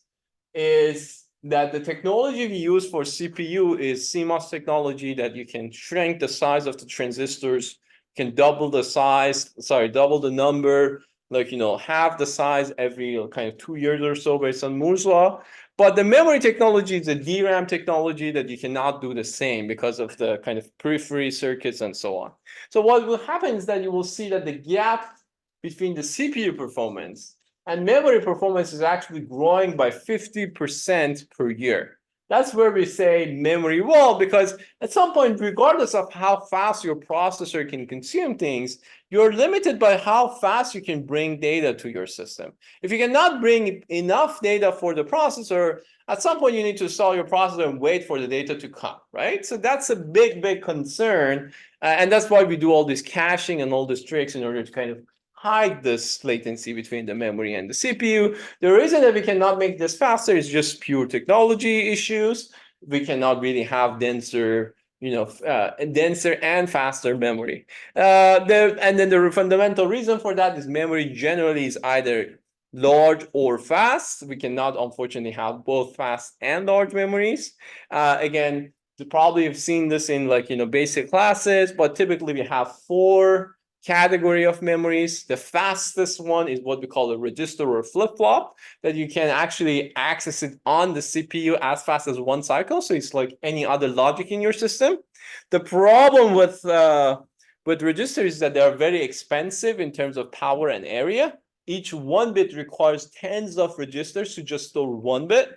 is that the technology we use for CPU is CMOS technology, that you can shrink the size of the transistors, can double the number, like half the size every kind of 2 years or so based on Moore's law. But the memory technology is a DRAM technology that you cannot do the same because of the kind of periphery circuits and so on. So what will happen is that you will see that the gap between the CPU performance and memory performance is actually growing by 50% per year. That's where we say memory wall, because at some point, regardless of how fast your processor can consume things, you're limited by how fast you can bring data to your system. If you cannot bring enough data for the processor, at some point you need to install your processor and wait for the data to come, right? So that's a big, big concern. And that's why we do all this caching and all these tricks in order to kind of hide this latency between the memory and the CPU. The reason that we cannot make this faster is just pure technology issues. We cannot really have denser, denser and faster memory. And then the fundamental reason for that is memory generally is either large or fast. We cannot, unfortunately, have both fast and large memories. Again, you probably have seen this in basic classes, but typically we have 4 category of memories. The fastest one is what we call a register or flip-flop, that you can actually access it on the CPU as fast as 1 cycle. So it's like any other logic in your system. The problem with registers is that they are very expensive in terms of power and area. Each 1 bit requires tens of registers to just store 1 bit.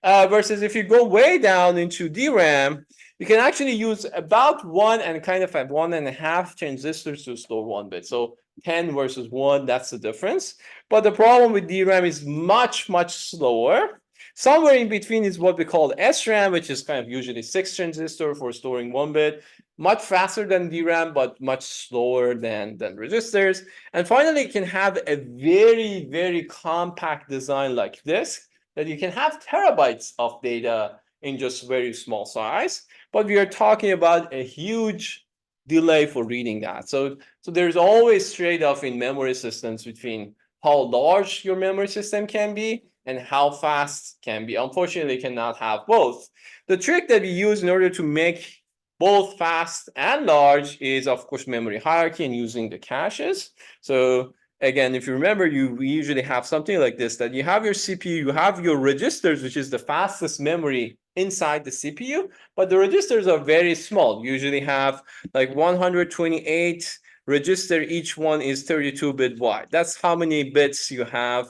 Versus if you go way down into DRAM, you can actually use about 1 and kind of at 1.5 transistors to store 1 bit. So 10 versus 1, that's the difference. But the problem with DRAM is much, much slower. Somewhere in between is what we call SRAM, which is kind of usually 6 transistor for storing 1 bit. Much faster than DRAM, but much slower than registers. And finally, it can have a very, very compact design like this, that you can have terabytes of data in just very small size, but we are talking about a huge delay for reading that. So there's always trade-off in memory systems between how large your memory system can be and how fast can be. Unfortunately, you cannot have both. The trick that we use in order to make both fast and large is, of course, memory hierarchy and using the caches. So again, if you remember, we usually have something like this, that you have your CPU, you have your registers, which is the fastest memory inside the CPU, but the registers are very small. You usually have like 128 register, each one is 32-bit wide. That's how many bits you have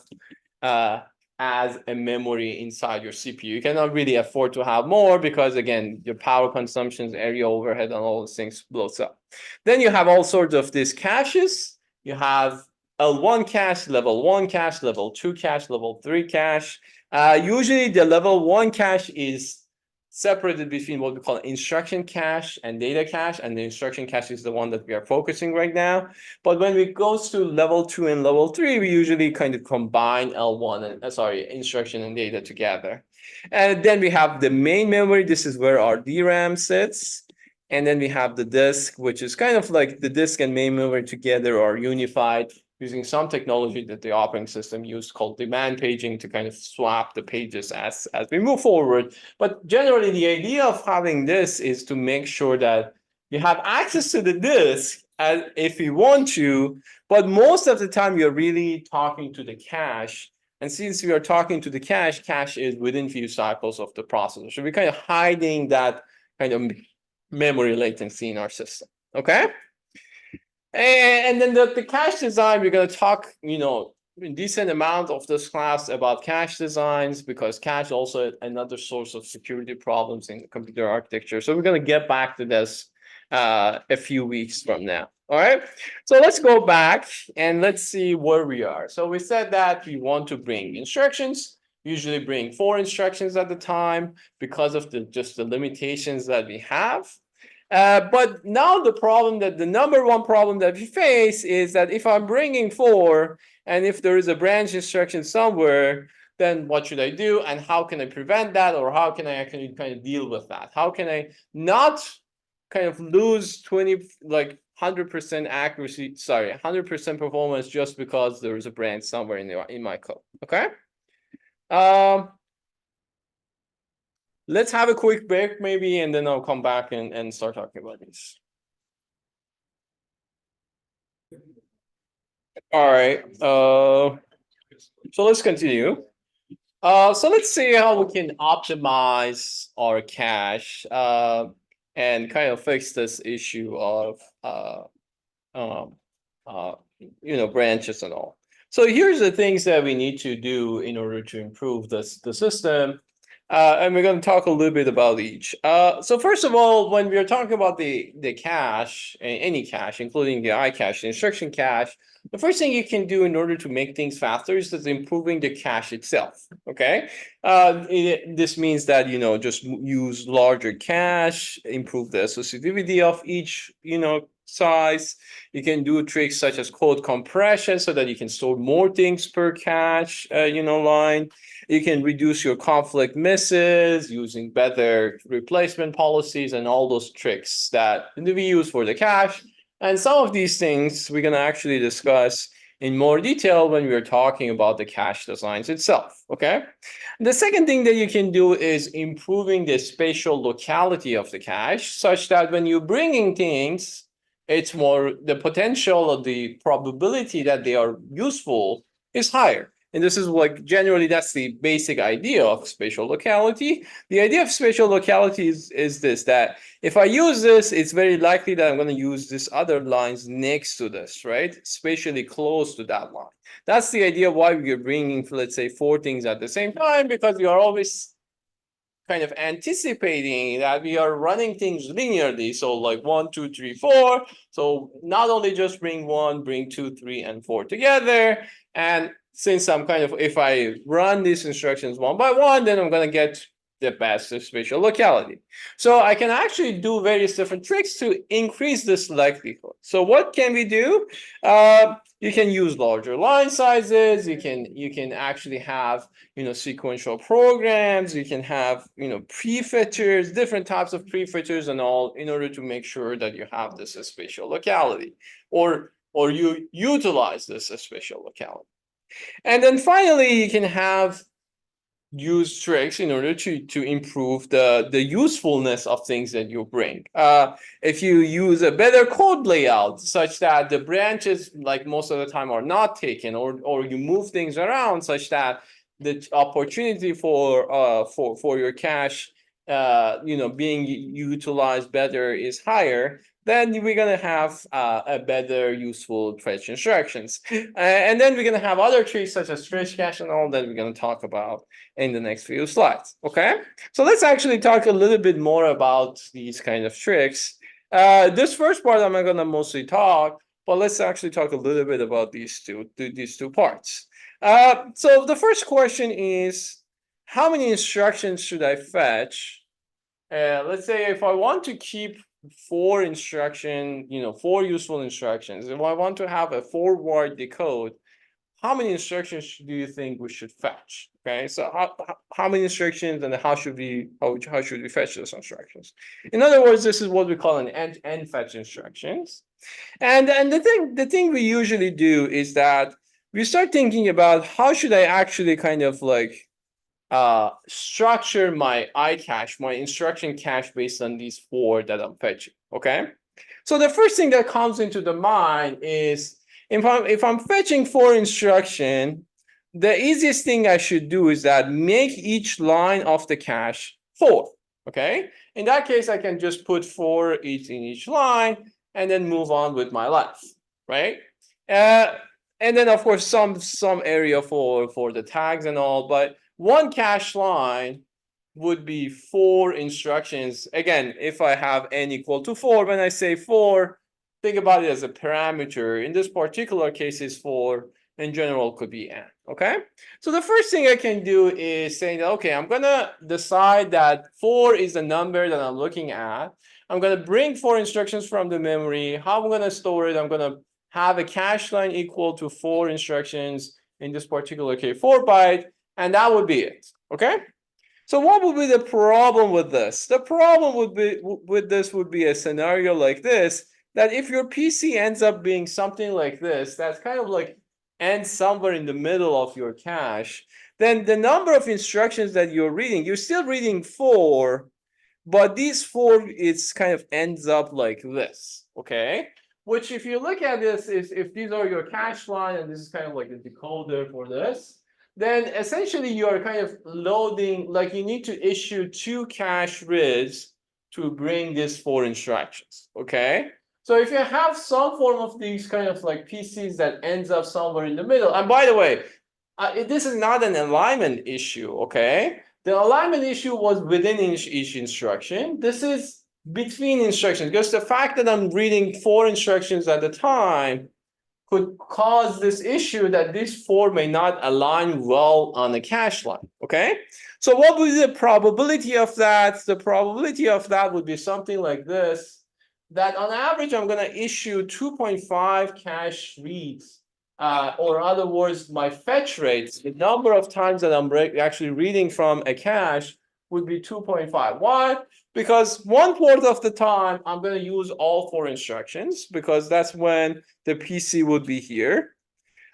as a memory inside your CPU. You cannot really afford to have more because, again, your power consumptions, area overhead, and all those things blows up. Then you have all sorts of these caches. You have L1 cache, level 1 cache, level 2 cache, level 3 cache. Usually the level 1 cache is separated between what we call instruction cache and data cache, and the instruction cache is the one that we are focusing right now. But when it goes to level 2 and level 3, we usually kind of combine L1 and instruction and data together. And then we have the main memory. This is where our DRAM sits. And then we have the disk, which is kind of like the disk and main memory together are unified using some technology that the operating system used called demand paging to kind of swap the pages as we move forward. But generally, the idea of having this is to make sure that you have access to the disk if you want to, but most of the time you're really talking to the cache. And since we are talking to the cache, cache is within few cycles of the processor. So we're kind of hiding that kind of memory latency in our system, okay? And then the cache design, we're going to talk, a decent amount of this class about cache designs, because cache also another source of security problems in computer architecture. So we're going to get back to this a few weeks from now. All right. So let's go back and let's see where we are. So we said that we want to bring instructions, usually bring 4 instructions at a time because of just the limitations that we have. But now the number one problem that we face is that if I'm bringing 4 and if there is a branch instruction somewhere, then what should I do and how can I prevent that, or how can I actually kind of deal with that? How can I not kind of lose 100% accuracy, 100% performance just because there is a branch somewhere in my code, okay? Let's have a quick break maybe, and then I'll come back and start talking about this. All right, so let's continue. So let's see how we can optimize our cache, and kind of fix this issue of, um, uh, branches and all. So here's the things that we need to do in order to improve the system. And we're going to talk a little bit about each. So first of all, when we're talking about the cache, any cache, including the iCache, the instruction cache, the first thing you can do in order to make things faster is just improving the cache itself. Okay, this means that just use larger cache, improve the associativity of each size. You can do tricks such as code compression so that you can store more things per cache, line. You can reduce your conflict misses using better replacement policies and all those tricks that we use for the cache. And some of these things we're going to actually discuss in more detail when we're talking about the cache designs itself. Okay. The second thing that you can do is improving the spatial locality of the cache such that when you're bringing things, it's more the potential of the probability that they are useful is higher. And this is like generally that's the basic idea of spatial locality. The idea of spatial locality is this, that if I use this, it's very likely that I'm going to use this other lines next to this, right? Spatially close to that line. That's the idea why we're bringing, let's say, 4 things at the same time, because we are always kind of anticipating that we are running things linearly. So like 1, 2, 3, 4. So not only just bring 1, bring 2, 3, and 4 together. And since I'm kind of, if I run these instructions one by one, then I'm going to get the best of spatial locality. So I can actually do various different tricks to increase this likelihood. So what can we do? You can use larger line sizes. You can actually have sequential programs. You can have prefetchers, different types of prefetchers and all, in order to make sure that you have this as spatial locality, or you utilize this as spatial locality. And then finally, you can have use tricks in order to improve the usefulness of things that you bring. If you use a better code layout such that the branches, like most of the time, are not taken, or you move things around such that the opportunity for your cache being utilized better is higher, then we're going to have a better useful fetch instructions. And then we're going to have other trees such as stretch cache and all that we're going to talk about in the next few slides. Okay, so let's actually talk a little bit more about these kind of tricks. This first part I'm not going to mostly talk, but let's actually talk a little bit about these two parts. So the first question is, how many instructions should I fetch? Let's say if I want to keep 4 instruction, 4 useful instructions, if I want to have a 4-word decode, how many instructions do you think we should fetch? Okay, so how many instructions, and how should we fetch those instructions? In other words, this is what we call an end fetch instructions. And the thing we usually do is that we start thinking about how should I actually kind of like structure my iCache, my instruction cache, based on these 4 that I'm fetching. Okay, so the first thing that comes into the mind is, if I'm fetching 4 instruction, the easiest thing I should do is that make each line of the cache 4. Okay, in that case, I can just put 4 in each line and then move on with my life, right? And then of course some area for the tags and all, but one cache line would be 4 instructions. Again, if I have n equal to 4, when I say 4, think about it as a parameter. In this particular case, is 4. In general, could be n. Okay, so the first thing I can do is saying that, okay, I'm gonna decide that 4 is the number that I'm looking at. I'm gonna bring 4 instructions from the memory. How I'm gonna store it? I'm gonna have a cache line equal to 4 instructions, in this particular case 4 byte, and that would be it. Okay, so what would be the problem with this? The problem would be a scenario like this, that if your PC ends up being something like this, that's kind of like ends somewhere in the middle of your cache, then the number of instructions that you're still reading 4, but these 4, it's kind of ends up like this. Okay, which if you look at this, is if these are your cache line and this is kind of like the decoder for this, then essentially you are kind of loading, like you need to issue 2 cache reads to bring these 4 instructions, okay? So if you have some form of these kind of like PCs that ends up somewhere in the middle, and by the way, this is not an alignment issue, okay? The alignment issue was within each instruction. This is between instructions, because the fact that I'm reading 4 instructions at a time could cause this issue that these 4 may not align well on the cache line, okay? So what would be the probability of that? The probability of that would be something like this, that on average, I'm gonna issue 2.5 cache reads, or in other words, my fetch rates, the number of times that I'm actually reading from a cache would be 2.5. Why? Because 1/4 of the time, I'm gonna use all 4 instructions, because that's when the PC would be here.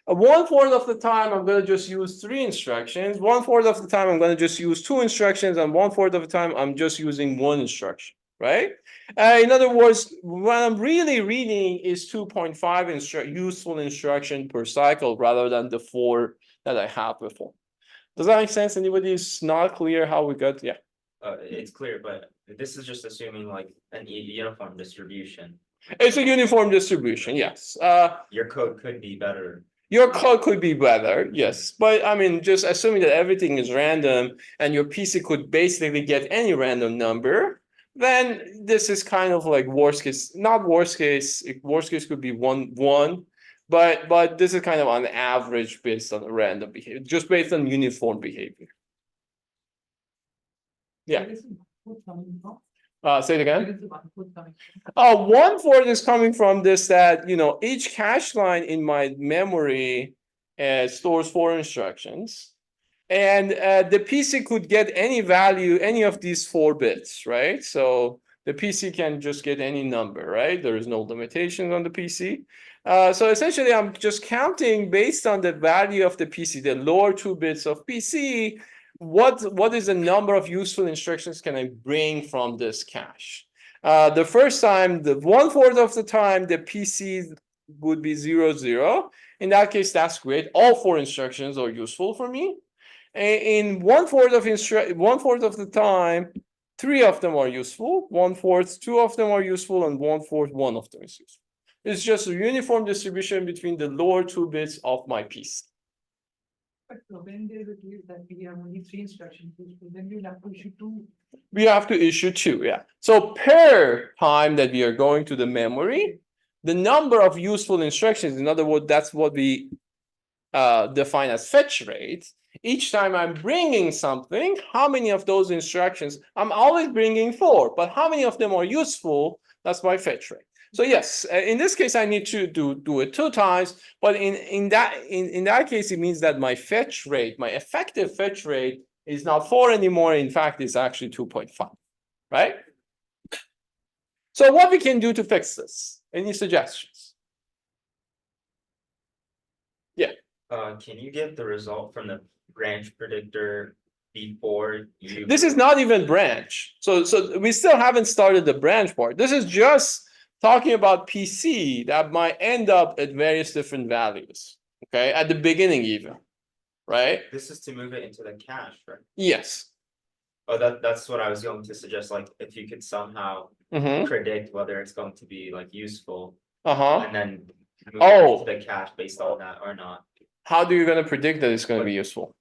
1/4 of the time, I'm going to just use 3 instructions. 1/4 of the time, I'm going to just use 2 instructions, and 1/4 of the time, I'm just using 1 instruction, right? In other words, what I'm really reading is 2.5 useful instruction per cycle rather than the 4 that I have before. Does that make sense? Anybody is not clear how we got? Yeah. It's clear, but this is just assuming like an uniform distribution. It's a uniform distribution, yes. Your code could be better. Your code could be better, yes, but I mean, just assuming that everything is random and your PC could basically get any random number, then this is kind of like worst case, not worst case. Worst case could be one, but this is kind of on average based on random behavior, just based on uniform behavior. Yeah. Say it again. 1/4 is coming from this, that each cache line in my memory stores 4 instructions, and the PC could get any value, any of these 4 bits, right? So the PC can just get any number, right? There is no limitations on the PC. So essentially, I'm just counting based on the value of the PC, the lower 2 bits of PC. What is the number of useful instructions can I bring from this cache? The first time, the 1/4 of the time, the PC would be 0, 0. In that case, that's great. All 4 instructions are useful for me. In 1/4 of the time, 3 of them are useful. 1/4, 2 of them are useful, and 1/4, 1 of them is useful. It's just a uniform distribution between the lower 2 bits of my PC. But when there is a case that we have only 3 instructions, then you'll have to issue 2. We have to issue 2, yeah. So per time that we are going to the memory, the number of useful instructions, in other words, that's what we define as fetch rate. Each time I'm bringing something, how many of those instructions? I'm always bringing 4, but how many of them are useful? That's my fetch rate. So yes, in this case, I need to do it 2 times, but in that case, it means that my fetch rate, my effective fetch rate, is not 4 anymore. In fact, it's actually 2.5, right? So what we can do to fix this? Any suggestions? Yeah. Can you get the result from the branch predictor before you? This is not even branch. So we still haven't started the branch part. This is just talking about PC that might end up at various different values, okay, at the beginning even, right? This is to move it into the cache, right? Yes. Oh, that's what I was going to suggest, like if you could somehow predict whether it's going to be like useful and then move it into the cache based on that or not. How do you going to predict that it's going to be useful?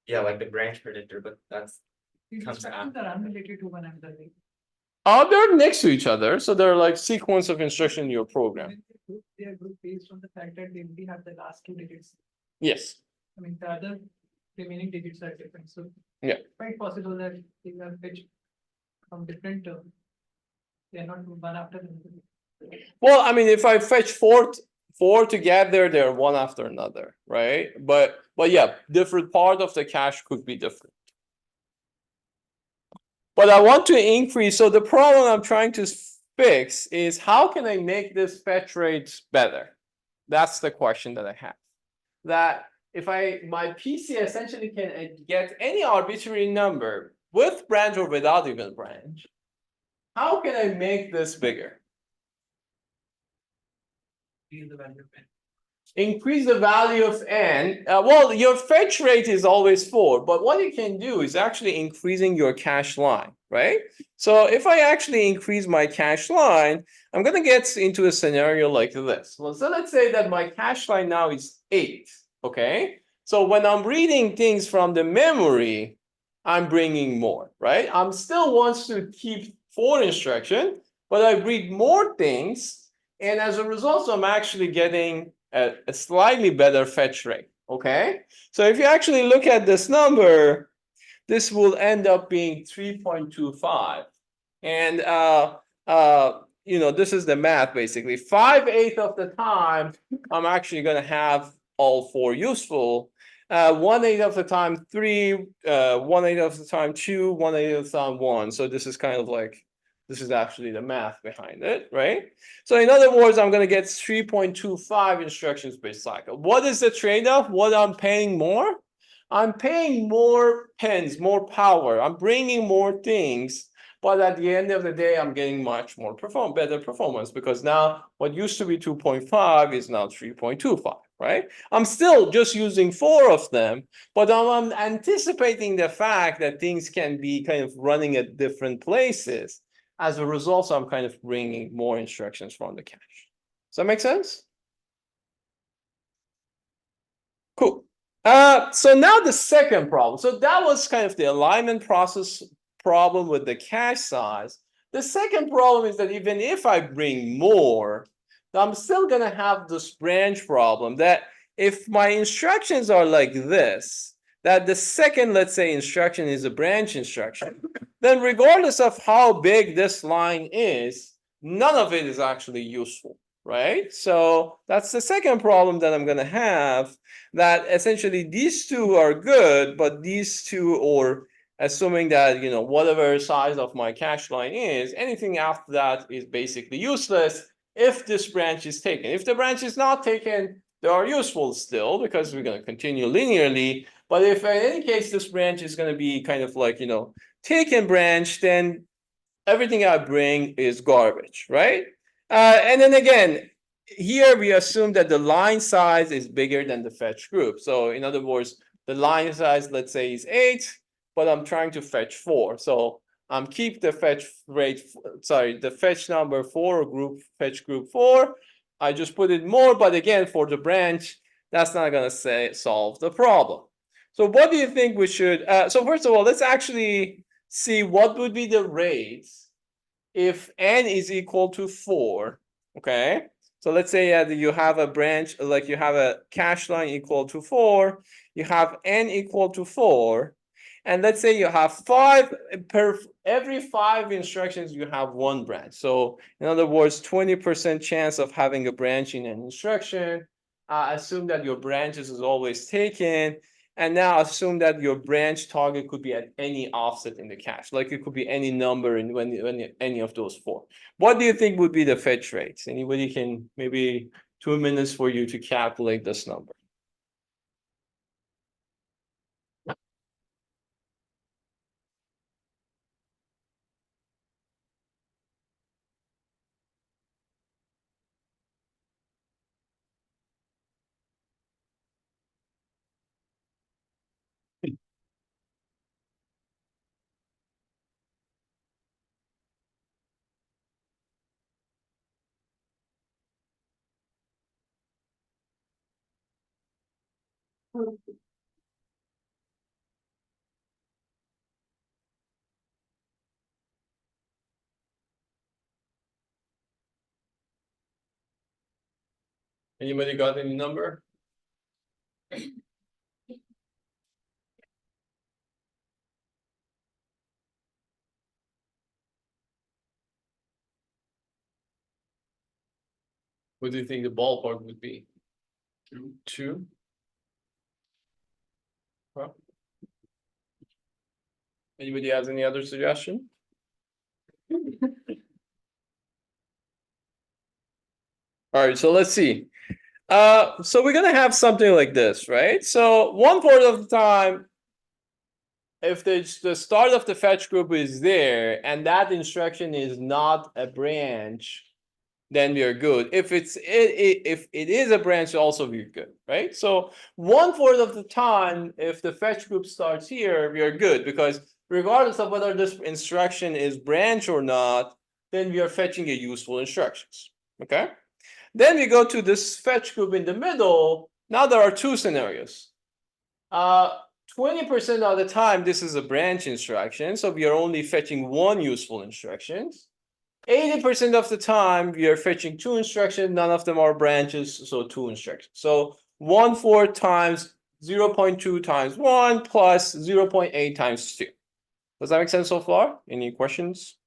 Yeah, like the branch predictor, but that's These comes instructions are unrelated to one another. They're next to each other, so they're like sequence of instruction in your program. They are grouped based on the fact that they only have the last 2 digits. Yes. I mean, the other remaining digits are different, so. Yeah. Quite possible that they are fetched from different terms. They are not one after another. Well, I mean, if I fetch 4 together, they're one after another, right? But yeah, different part of the cache could be different. But I want to increase, so the problem I'm trying to fix is how can I make this fetch rate better? That's the question that I have. That if my PC essentially can get any arbitrary number with branch or without even branch, how can I make this bigger? Use the value of n. increase the value of n. Well, your fetch rate is always 4, but what you can do is actually increasing your cache line, right? So if I actually increase my cache line, I'm going to get into a scenario like this. Well, so let's say that my cache line now is 8, okay? So when I'm reading things from the memory, I'm bringing more, right? I'm still wants to keep 4 instruction, but I read more things, and as a result, I'm actually getting a slightly better fetch rate, okay? So if you actually look at this number, this will end up being 3.25. And this is the math basically. 5/8 of the time, I'm actually going to have all 4 useful. 1/8 of the time 3, 1/8 of the time 2, 1/8 of the time 1. So this is kind of like, this is actually the math behind it, right? So in other words, I'm going to get 3.25 instructions per cycle. What is the trade-off? What I'm paying more? I'm paying more pens, more power. I'm bringing more things, but at the end of the day, I'm getting much more better performance, because now what used to be 2.5 is now 3.25, right? I'm still just using 4 of them, but I'm anticipating the fact that things can be kind of running at different places. As a result, I'm kind of bringing more instructions from the cache. Does that make sense? Cool. So now the second problem. So that was kind of the alignment process problem with the cache size. The second problem is that even if I bring more, I'm still going to have this branch problem, that if my instructions are like this, that the second, let's say, instruction is a branch instruction, then regardless of how big this line is, none of it is actually useful, right? So that's the second problem that I'm going to have, that essentially these two are good, but these two, or assuming that, whatever size of my cache line is, anything after that is basically useless if this branch is taken. If the branch is not taken, they are useful still, because we're going to continue linearly. But if in any case this branch is going to be kind of like, taken branch, then everything I bring is garbage, right? And then again, here we assume that the line size is bigger than the fetch group. So in other words, the line size, let's say, is 8, but I'm trying to fetch 4. So I'm keep the fetch rate, the fetch number 4, or fetch group 4. I just put it more, but again, for the branch, that's not going to solve the problem. So what do you think we should, so first of all, let's actually see what would be the rate if n is equal to 4, okay? So let's say you have a branch, like you have a cache line equal to 4, you have n equal to 4, and let's say you have 5, every 5 instructions you have 1 branch. So in other words, 20% chance of having a branch in an instruction. Assume that your branches is always taken. And now assume that your branch target could be at any offset in the cache, like it could be any number in when any of those 4. What do you think would be the fetch rates? Anybody can, maybe 2 minutes for you to calculate this number. Anybody got any number? What do you think the ballpark would be? 2? Huh? Anybody has any other suggestion? All right, so let's see. So we're gonna have something like this, right? So 1/4 of the time, if the start of the fetch group is there and that instruction is not a branch, then we are good. If if it is a branch, also we're good, right? So 1/4 of the time, if the fetch group starts here, we are good, because regardless of whether this instruction is branch or not, then we are fetching a useful instructions. Okay. Then we go to this fetch group in the middle. Now there are two scenarios. 20% of the time, this is a branch instruction, so we are only fetching one useful instruction. 80% of the time, we are fetching two instructions, none of them are branches, so two instructions. So 1/4 times 0.2 times 1 plus 0.8 times 2. Does that make sense so far? Any questions?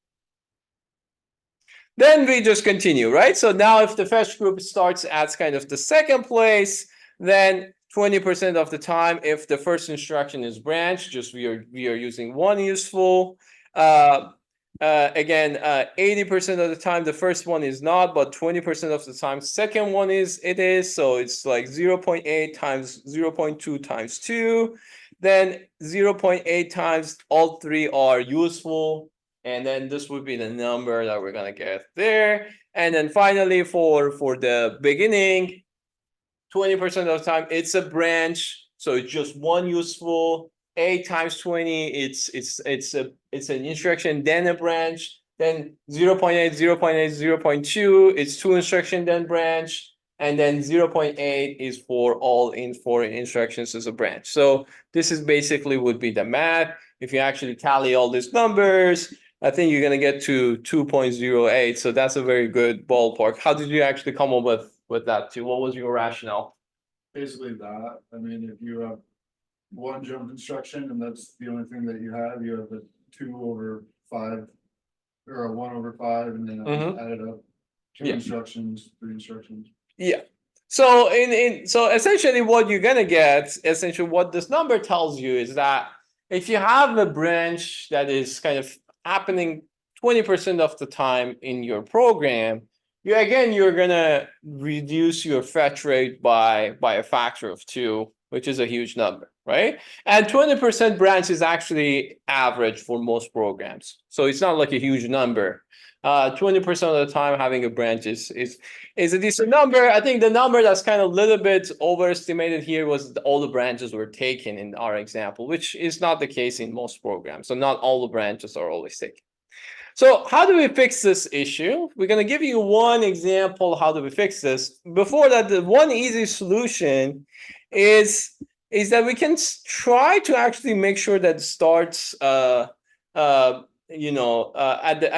Then we just continue, right? So now if the fetch group starts at kind of the second place, then 20% of the time, if the first instruction is branch, just we are using one useful. Again, 80% of the time, the first one is not, but 20% of the time, second one is, it is. So it's like 0.8 times 0.2 times 2. Then 0.8 times all three are useful. And then this would be the number that we're gonna get there. And then finally, for the beginning, 20% of the time it's a branch, so it's just one useful. 8 times 20, it's an instruction, then a branch. Then 0.8, 0.8, 0.2, it's two instruction, then branch. And then 0.8 is for all four instructions as a branch. So this is basically would be the math. If you actually tally all these numbers, I think you're gonna get to 2.08. So that's a very good ballpark. How did you actually come up with that too? What was your rationale? Basically that, I mean, if you have one jump instruction and that's the only thing that you have a 2/5 or a 1/5, and then add it up. Two Yeah. instructions, three instructions. Yeah. So so essentially what you're gonna get, essentially what this number tells you is that if you have a branch that is kind of happening 20% of the time in your program, you're gonna reduce your fetch rate by a factor of 2, which is a huge number, right? And 20% branch is actually average for most programs. So it's not like a huge number. 20% of the time having a branch is a decent number. I think the number that's kind of a little bit overestimated here was all the branches were taken in our example, which is not the case in most programs. So not all the branches are always taken. So how do we fix this issue? We're going to give you one example. How do we fix this? Before that, the one easy solution is that we can try to actually make sure that it starts at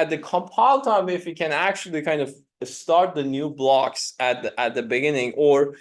the compile time, if we can actually kind of start the new blocks at the beginning or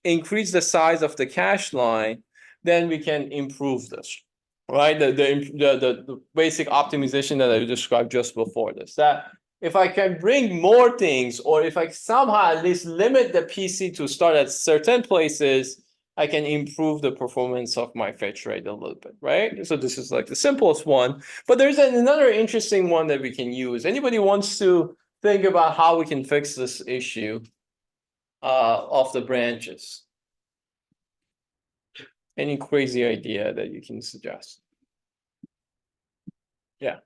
increase the size of the cache line, then we can improve this. Right, the basic optimization that I described just before this, that if I can bring more things, or if I somehow at least limit the PC to start at certain places, I can improve the performance of my fetch rate a little bit, right? So this is like the simplest one, but there's another interesting one that we can use. Anybody wants to think about how we can fix this issue of the branches? Any crazy idea that you can suggest? Yeah.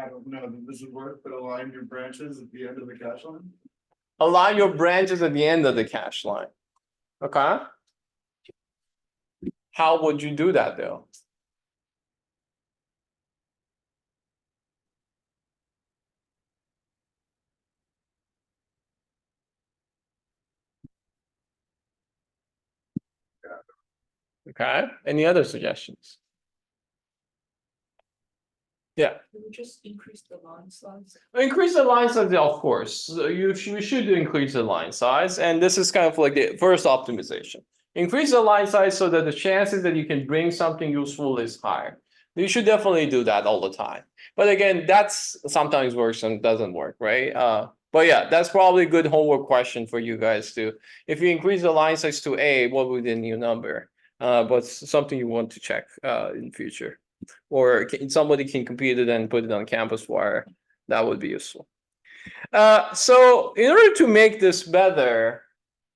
I don't know that this would work, but align your branches at the end of the cache line. Align your branches at the end of the cache line. Okay. How would you do that though? Okay. Any other suggestions? Yeah. Can we just increase the line size? Increase the line size, of course. So we should increase the line size, and this is kind of like the first optimization. Increase the line size so that the chances that you can bring something useful is higher. You should definitely do that all the time. But again, that's sometimes works and doesn't work, right? But yeah, that's probably a good homework question for you guys too. If you increase the line size to A, what would the new number? But something you want to check in future. Or somebody can compute it and put it on campus wire. That would be useful. So in order to make this better,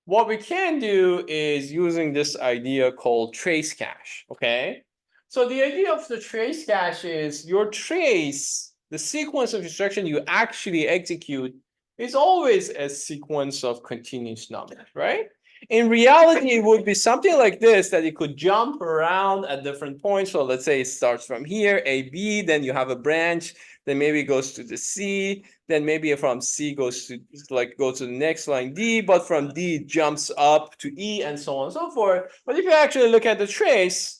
what we can do is using this idea called trace cache, okay? So the idea of the trace cache is your trace, the sequence of instruction you actually execute, is always a sequence of continuous numbers, right? In reality, it would be something like this, that it could jump around at different points. So let's say it starts from here, A, B, then you have a branch, then maybe it goes to the C, then maybe from C goes to go to the next line D, but from D it jumps up to E and so on and so forth. But if you actually look at the trace,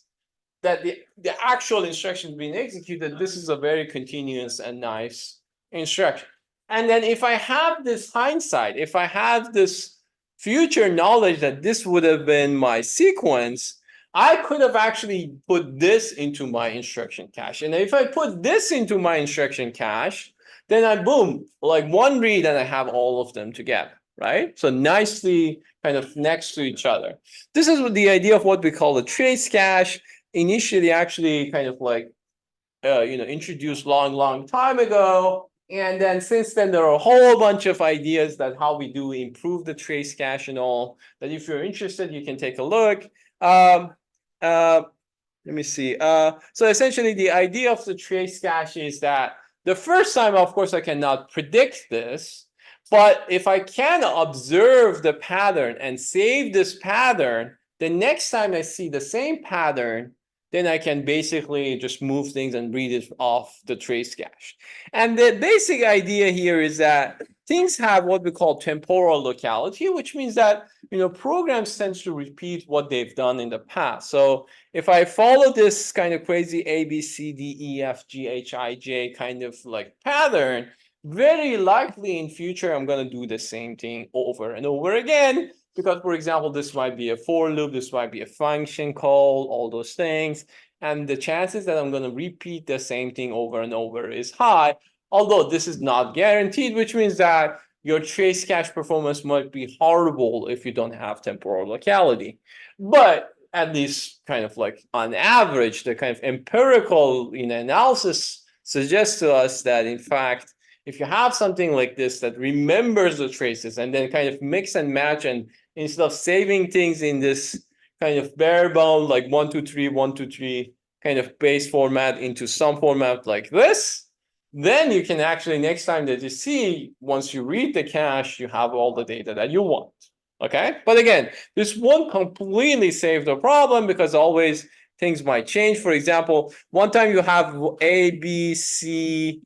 that the actual instruction being executed, this is a very continuous and nice instruction. And then if I have this hindsight, if I have this future knowledge that this would have been my sequence, I could have actually put this into my instruction cache. And if I put this into my instruction cache, then I boom, like one read and I have all of them together, right? So nicely kind of next to each other. This is the idea of what we call a trace cache. Initially actually kind of like introduced long time ago. And then since then, there are a whole bunch of ideas that how we do improve the trace cache and all, that if you're interested, you can take a look. Let me see. So essentially, the idea of the trace cache is that the first time, of course, I cannot predict this. But if I can observe the pattern and save this pattern, the next time I see the same pattern, then I can basically just move things and read it off the trace cache. And the basic idea here is that things have what we call temporal locality, which means that programs tend to repeat what they've done in the past. So if I follow this kind of crazy A, B, C, D, E, F, G, H, I, J kind of like pattern, very likely in future, I'm going to do the same thing over and over again. Because, for example, this might be a for loop, this might be a function call, all those things. And the chances that I'm going to repeat the same thing over and over is high. Although this is not guaranteed, which means that your trace cache performance might be horrible if you don't have temporal locality. But at least kind of like on average, the kind of empirical analysis suggests to us that, in fact, if you have something like this that remembers the traces and then kind of mix and match, and instead of saving things in this kind of bare bone, like 1, 2, 3, 1, 2, 3 kind of base format into some format like this, then you can actually, next time that you see, once you read the cache, you have all the data that you want. Okay. But again, this won't completely save the problem because always things might change. For example, one time you have A, B, C,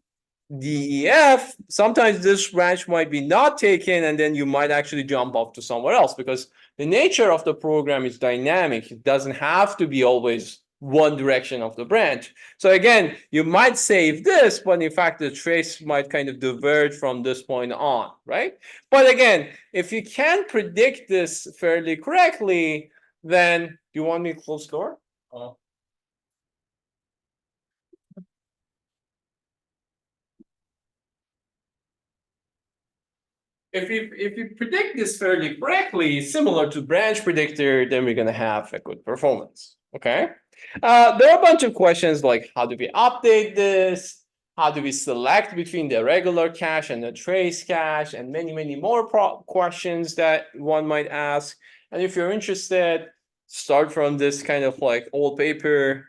D, E, F, sometimes this branch might be not taken, and then you might actually jump off to somewhere else because the nature of the program is dynamic. It doesn't have to be always one direction of the branch. So again, you might save this, but in fact, the trace might kind of diverge from this point on, right? But again, if you can predict this fairly correctly, then do you want me to close the door? If you predict this fairly correctly, similar to branch predictor, then we're going to have a good performance. Okay. There are a bunch of questions like how do we update this? How do we select between the regular cache and the trace cache, and many more questions that one might ask. And if you're interested, start from this kind of like old paper.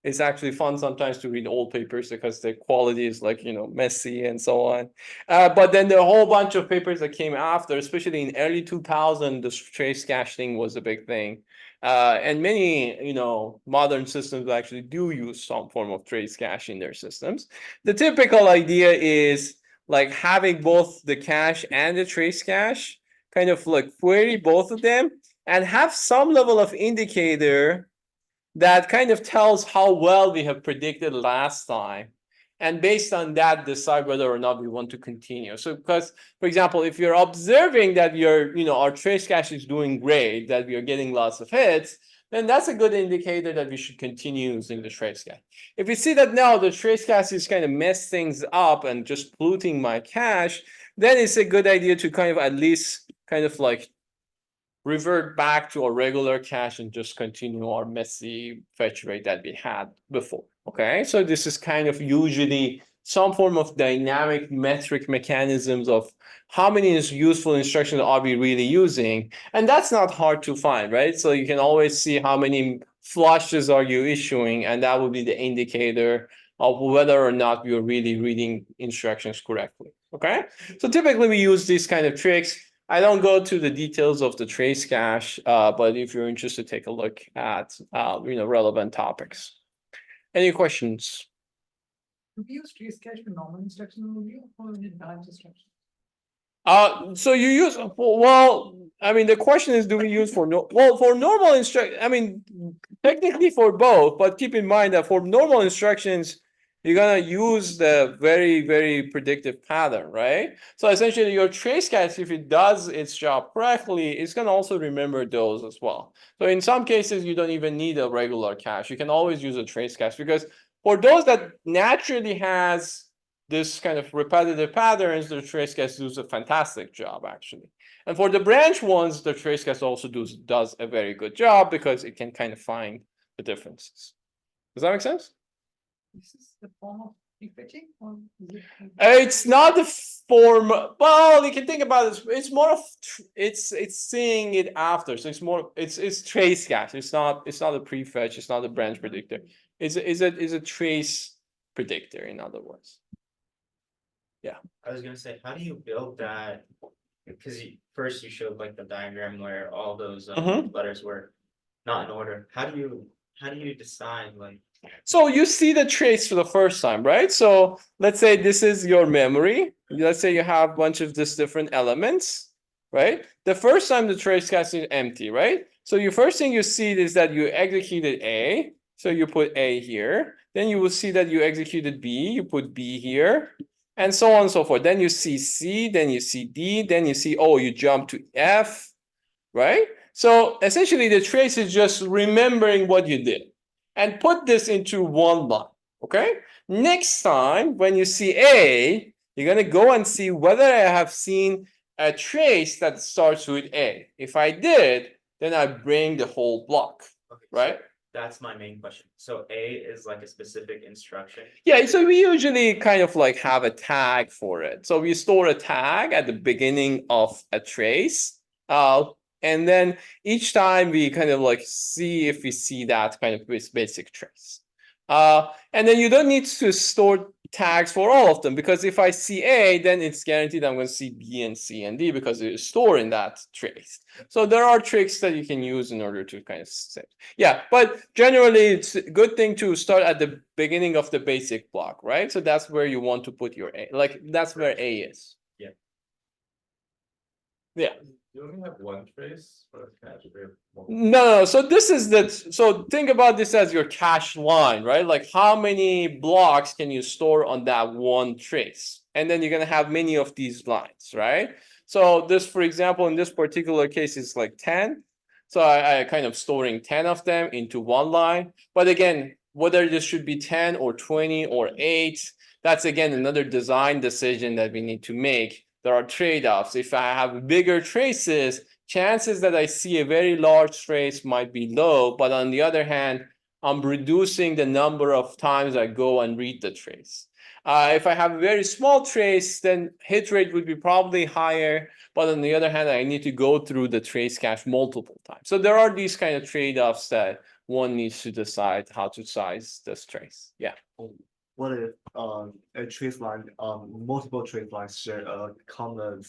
It's actually fun sometimes to read old papers because the quality is like, messy and so on. But then there are a whole bunch of papers that came after, especially in early 2000, the trace cache thing was a big thing. And many, modern systems actually do use some form of trace cache in their systems. The typical idea is like having both the cache and the trace cache, kind of like query both of them and have some level of indicator that kind of tells how well we have predicted last time. And based on that, decide whether or not we want to continue. So because, for example, if you're observing that our trace cache is doing great, that we are getting lots of hits, then that's a good indicator that we should continue using the trace cache. If we see that now the trace cache is kind of mess things up and just polluting my cache, then it's a good idea to kind of at least kind of like revert back to a regular cache and just continue our messy fetch rate that we had before. Okay, so this is kind of usually some form of dynamic metric mechanisms of how many useful instructions are we really using. And that's not hard to find, right? So you can always see how many flushes are you issuing, and that will be the indicator of whether or not you're really reading instructions correctly. Okay, so typically we use these kind of tricks. I don't go to the details of the trace cache, but if you're interested, take a look at relevant topics. Any questions? Do we use trace cache for normal instruction review or in branch instruction? So you use, well, I mean, the question is, do we use for for normal instruction? I mean, technically for both, but keep in mind that for normal instructions, you're gonna use the very, very predictive pattern, right? So essentially your trace cache, if it does its job correctly, it's gonna also remember those as well. So in some cases, you don't even need a regular cache. You can always use a trace cache because for those that naturally has this kind of repetitive patterns, the trace cache does a fantastic job actually. And for the branch ones, the trace cache also does a very good job because it can kind of find the differences. Does that make sense? This is the form of prefetching or is it? It's not the form. Well, you can think about it. It's more of it's seeing it after. So it's more it's trace cache. It's not a prefetch. It's not a branch predictor. It's a trace predictor. In other words. I was gonna say, how do you build that? Because first you showed like the diagram where all those letters were not in order. How do you decide like? So you see the trace for the first time, right? So let's say this is your memory. Let's say you have a bunch of these different elements, right? The first time the trace cache is empty, right? So your first thing you see is that you executed A. So you put A here. Then you will see that you executed B. You put B here. And so on and so forth. Then you see C, then you see D, then you see, oh, you jump to F, right? So essentially the trace is just remembering what you did and put this into one line, okay? Next time when you see A, you're gonna go and see whether I have seen a trace that starts with A. If I did, then I bring the whole block, Okay, right? That's my main question. So A is like a specific instruction. Yeah, so we usually kind of like have a tag for it. So we store a tag at the beginning of a trace. And then each time we kind of like see if we see that kind of basic trace. And then you don't need to store tags for all of them because if I see A, then it's guaranteed I'm going to see B and C and D because it is stored in that trace. So there are tricks that you can use in order to kind of save. Yeah, but generally it's a good thing to start at the beginning of the basic block, right? So that's where you want to put your A, like that's where A is. Yeah. Yeah. You only have one trace for a cache. No. So this is so think about this as your cache line, right? Like how many blocks can you store on that one trace? And then you're gonna have many of these lines, right? So this, for example, in this particular case is like 10. So I kind of storing 10 of them into one line. But again, whether this should be 10 or 20 or 8, that's again another design decision that we need to make. There are trade-offs. If I have bigger traces, chances that I see a very large trace might be low, but on the other hand, I'm reducing the number of times I go and read the trace. If I have a very small trace, then hit rate would be probably higher, but on the other hand, I need to go through the trace cache multiple times. So there are these kind of trade-offs that one needs to decide how to size this trace. Yeah. What if a trace line, multiple trace lines share a common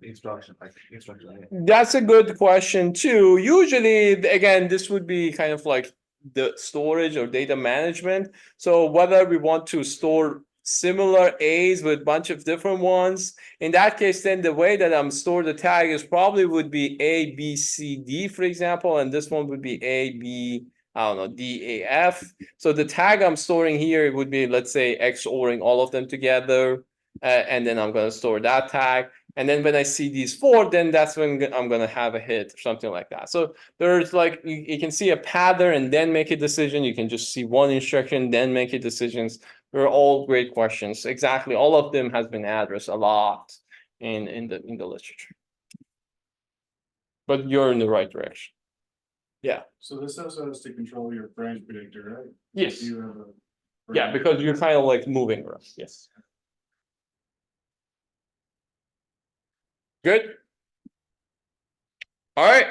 instruction, like instruction? That's a good question too. Usually, again, this would be kind of like the storage or data management. So whether we want to store similar A's with a bunch of different ones, in that case, then the way that I'm store the tag is probably would be A, B, C, D, for example, and this one would be A, B, I don't know, D, A, F. So the tag I'm storing here would be, let's say, XORing all of them together, and then I'm going to store that tag. And then when I see these 4, then that's when I'm going to have a hit or something like that. So there's like, you can see a pattern and then make a decision. You can just see one instruction, then make a decisions. They're all great questions. Exactly. All of them has been addressed a lot in the literature. But you're in the right direction. Yeah. So this also has to control your branch predictor, right? Yes. You have a. Yeah, because you're kind of like moving around. Yes. Good. All right.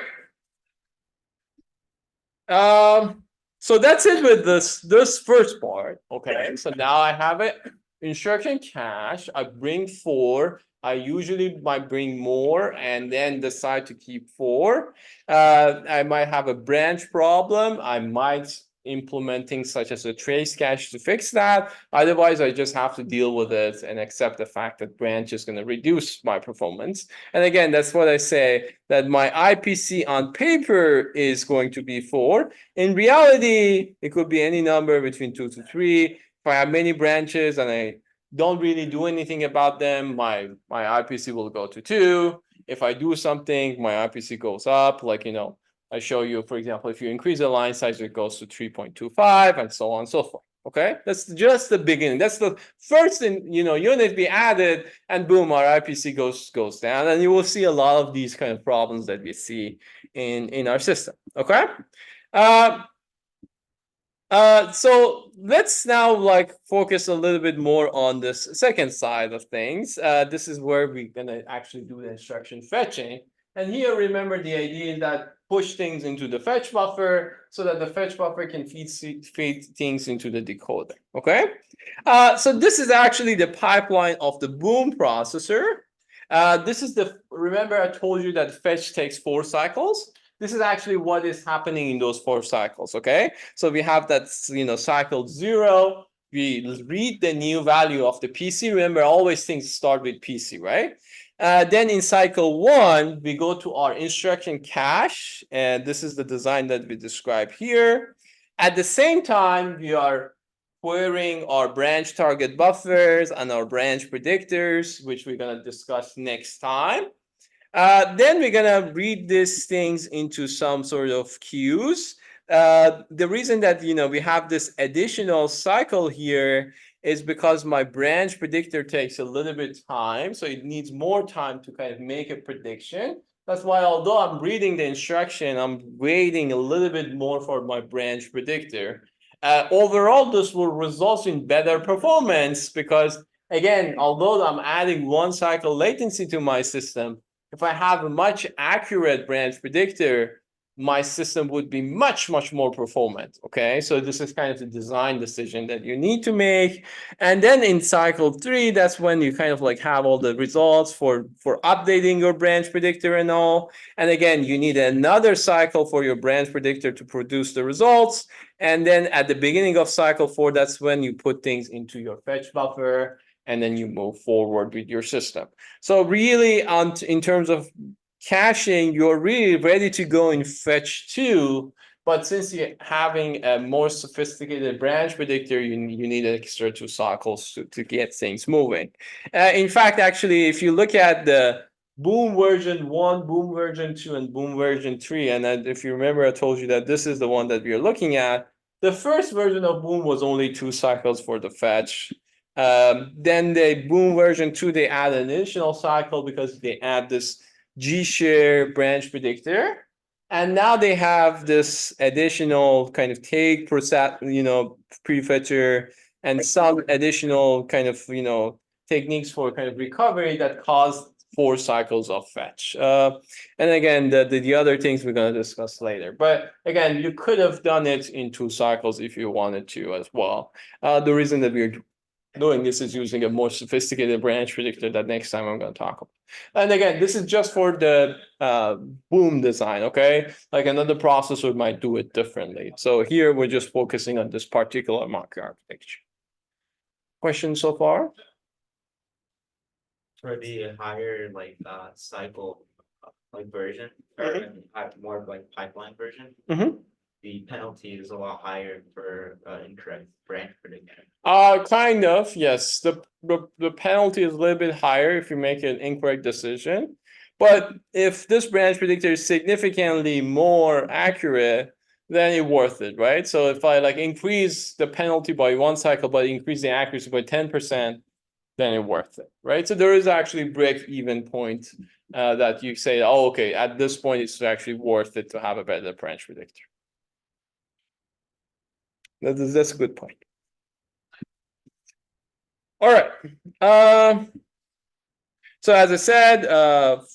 So that's it with this first part. Okay, so now I have it. instruction cache, I bring 4. I usually might bring more and then decide to keep 4. I might have a branch problem. I might implement things such as a trace cache to fix that. Otherwise, I just have to deal with it and accept the fact that branch is going to reduce my performance. And again, that's what I say, that my IPC on paper is going to be 4. In reality, it could be any number between 2 to 3. If I have many branches and I don't really do anything about them, my IPC will go to 2. If I do something, my IPC goes up. Like, I show you, for example, if you increase the line size, it goes to 3.25 and so on and so forth. Okay, that's just the beginning. That's the first unit we added, and boom, our IPC goes down, and you will see a lot of these kind of problems that we see in our system. Okay. So let's now focus a little bit more on this second side of things. This is where we're gonna actually do the instruction fetching. And here, remember, the idea is that push things into the fetch buffer so that the fetch buffer can feed things into the decoder. Okay. So this is actually the pipeline of the boom processor. This is remember I told you that fetch takes 4 cycles. This is actually what is happening in those 4 cycles, okay? So we have that, cycle 0. We read the new value of the PC. Remember, always things start with PC, right? Then in cycle 1, we go to our instruction cache, and this is the design that we describe here. At the same time, we are querying our branch target buffers and our branch predictors, which we're going to discuss next time. Then we're gonna read these things into some sort of queues. The reason that we have this additional cycle here is because my branch predictor takes a little bit time, so it needs more time to kind of make a prediction. That's why, although I'm reading the instruction, I'm waiting a little bit more for my branch predictor. Overall, this will result in better performance because, again, although I'm adding 1 cycle latency to my system, if I have a much accurate branch predictor, my system would be much, much more performant. Okay, so this is kind of the design decision that you need to make. And then in cycle 3, that's when you kind of have all the results for updating your branch predictor and all. And again, you need another cycle for your branch predictor to produce the results. And then at the beginning of cycle 4, that's when you put things into your fetch buffer, and then you move forward with your system. So really, in terms of caching, you're really ready to go in fetch 2. But since you're having a more sophisticated branch predictor, you need an extra 2 cycles to get things moving. In fact, actually, if you look at the Boom version 1, Boom version 2, and Boom version 3, and if you remember, I told you that this is the one that we are looking at. The first version of Boom was only 2 cycles for the fetch. Then the Boom version 2, they add an additional cycle because they add this G-share branch predictor. And now they have this additional kind of take prefetcher and some additional kind of, techniques for kind of recovery that caused 4 cycles of fetch. And again, the other things we're going to discuss later. But again, you could have done it in 2 cycles if you wanted to as well. The reason that we're doing this is using a more sophisticated branch predictor that next time I'm going to talk about. And again, this is just for the boom design, okay? Like another processor might do it differently. So here we're just focusing on this particular market architecture. Questions so far? For the higher cycle version, or more of pipeline version, the penalty is a lot higher for incorrect branch prediction. Kind of, yes. The penalty is a little bit higher if you make an incorrect decision. But if this branch predictor is significantly more accurate, then it's worth it, right? So if I increase the penalty by 1 cycle, but increase the accuracy by 10%, then it's worth it, right? So there is actually break-even point that you say, oh, okay, at this point, it's actually worth it to have a better branch predictor. That's a good point. All right. So as I said,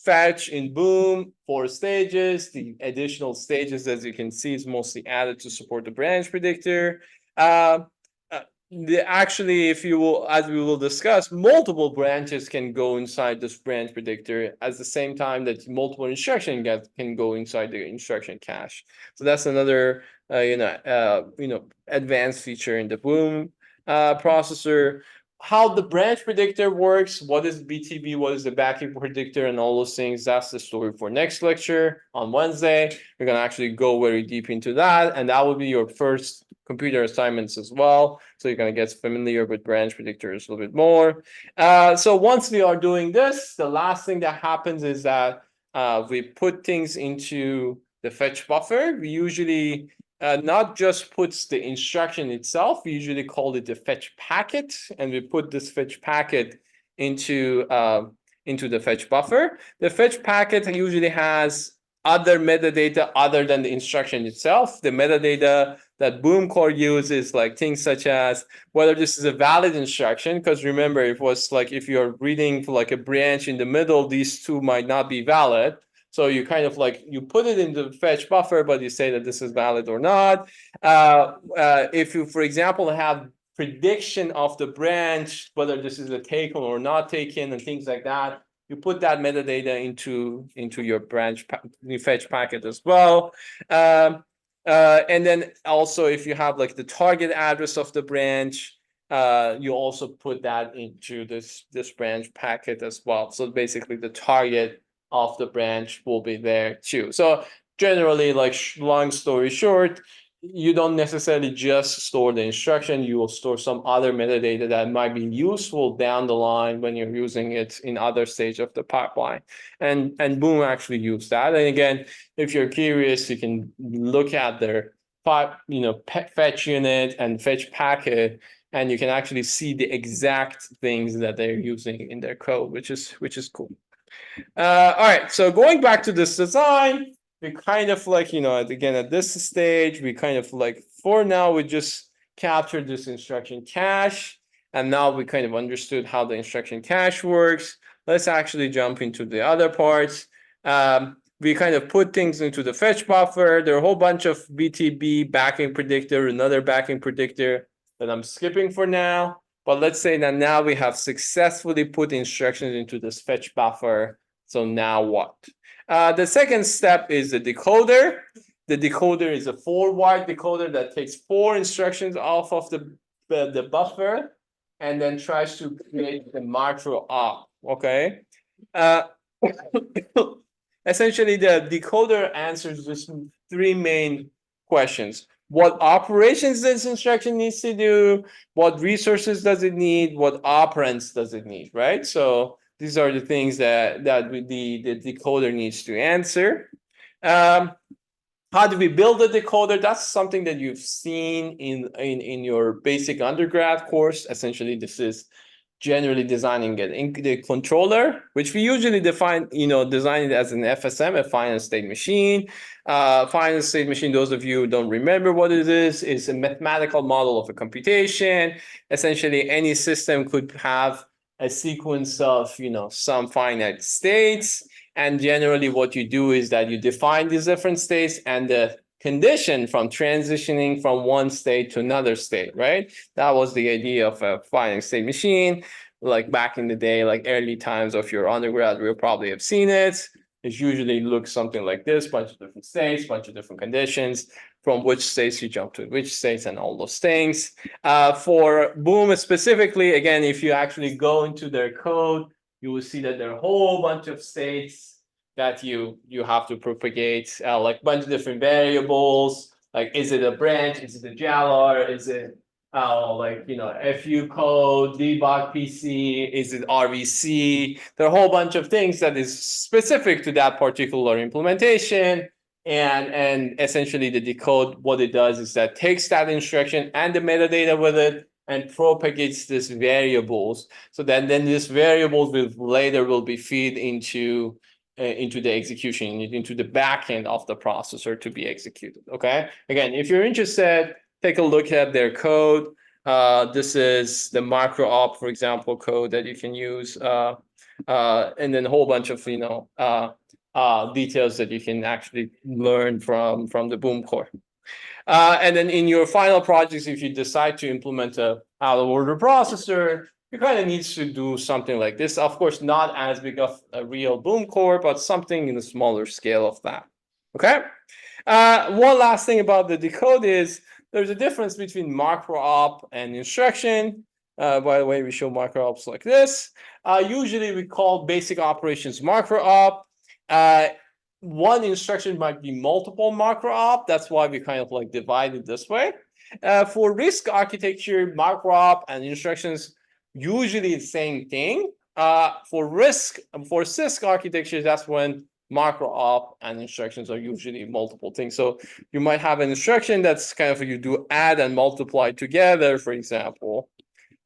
fetch in Boom, 4 stages. The additional stages, as you can see, is mostly added to support the branch predictor. actually, if you will, as we will discuss, multiple branches can go inside this branch predictor at the same time that multiple instruction can go inside the instruction cache. So that's another advanced feature in the Boom processor. How the branch predictor works, what is BTB, what is the backing predictor, and all those things. That's the story for next lecture on Wednesday. We're gonna actually go very deep into that, and that will be your first computer assignments as well. So you're gonna get familiar with branch predictors a little bit more. So once we are doing this, the last thing that happens is that we put things into the fetch buffer. We usually not just puts the instruction itself, we usually call it the fetch packet, and we put this fetch packet into the fetch buffer. The fetch packet usually has other metadata other than the instruction itself. The metadata that Boom core uses, like things such as whether this is a valid instruction, because remember, it was like if you're reading for like a branch in the middle, these two might not be valid. So you kind of like, you put it in the fetch buffer, but you say that this is valid or not. If you, for example, have prediction of the branch, whether this is a taken or not taken and things like that, you put that metadata into your branch fetch packet as well. And then also if you have like the target address of the branch, you also put that into this branch packet as well. So basically the target of the branch will be there too. So generally, like long story short, you don't necessarily just store the instruction, you will store some other metadata that might be useful down the line when you're using it in other stage of the pipeline. And Boom actually use that. And again, if you're curious, you can look at their fetch unit and fetch packet, and you can actually see the exact things that they're using in their code, which is cool. All right, so going back to this design, we kind of like, again, at this stage, we kind of like, for now, we just captured this instruction cache, and now we kind of understood how the instruction cache works. Let's actually jump into the other parts. We kind of put things into the fetch buffer. There are a whole bunch of BTB backing predictor, another backing predictor that I'm skipping for now. But let's say that now we have successfully put instructions into this fetch buffer. So now what? The second step is the decoder. The decoder is a 4-wide decoder that takes 4 instructions off of the buffer and then tries to create the macro op. Okay. Essentially, the decoder answers just 3 main questions. What operations this instruction needs to do, what resources does it need, what operands does it need, right? So these are the things that the decoder needs to answer. How do we build a decoder? That's something that you've seen in your basic undergrad course. Essentially, this is generally designing it in the controller, which we usually design it as an FSM, a final state machine. Final state machine, those of you who don't remember what it is a mathematical model of a computation. Essentially, any system could have a sequence of, some finite states. And generally what you do is that you define these different states and the condition from transitioning from one state to another state, right? That was the idea of a finite state machine. Like back in the day, like early times of your undergrad, you'll probably have seen it. It usually looks something like this, bunch of different states, bunch of different conditions, from which states you jump to which states and all those things. For Boom specifically, again, if you actually go into their code, you will see that there are a whole bunch of states that you have to propagate, like a bunch of different variables. Like, is it a branch? Is it a Jalor? Is it FU code, debug PC? Is it RVC? There are a whole bunch of things that is specific to that particular implementation. And essentially the decode, what it does is that takes that instruction and the metadata with it and propagates these variables. So then these variables will be fed into the execution, into the backend of the processor to be executed. Okay. Again, if you're interested, take a look at their code. This is the macro op, for example, code that you can use, and then a whole bunch of details that you can actually learn from the Boom core. And then in your final projects, if you decide to implement a out of order processor, you kind of needs to do something like this. Of course, not as big of a real boom core, but something in a smaller scale of that. Okay. One last thing about the decode is there's a difference between macro op and instruction. By the way, we show macro ops like this. Usually we call basic operations macro op. One instruction might be multiple macro op. That's why we kind of like divide it this way. For RISC architecture, macro op and instructions usually the same thing. For CISC architecture, that's when macro op and instructions are usually multiple things. So you might have an instruction that's kind of you do add and multiply together, for example.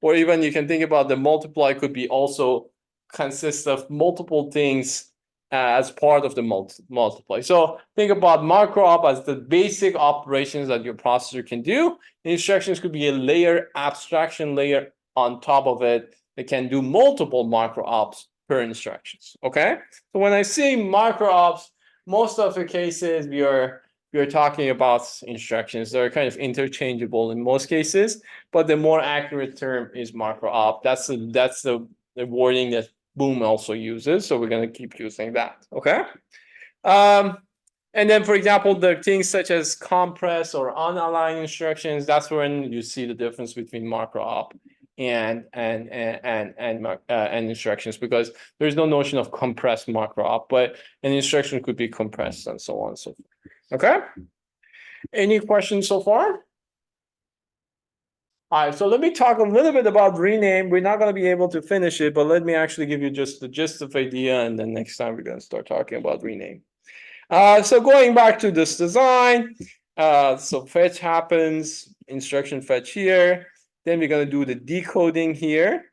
Or even you can think about the multiply could be also consist of multiple things as part of the multiply. So think about macro op as the basic operations that your processor can do. Instructions could be a layer, abstraction layer on top of it that can do multiple macro ops per instructions. Okay, so when I say macro ops, most of the cases we are talking about instructions. They're kind of interchangeable in most cases, but the more accurate term is macro op. That's the wording that Boom also uses. So we're going to keep using that. Okay. And then, for example, there are things such as compress or unaligned instructions. That's when you see the difference between macro op and instructions, because there's no notion of compressed macro op, but an instruction could be compressed and so on and so forth. Okay. Any questions so far? All right, so let me talk a little bit about rename. We're not going to be able to finish it, but let me actually give you just the gist of idea, and then next time we're going to start talking about rename. So going back to this design, so fetch happens, instruction fetch here. Then we're going to do the decoding here.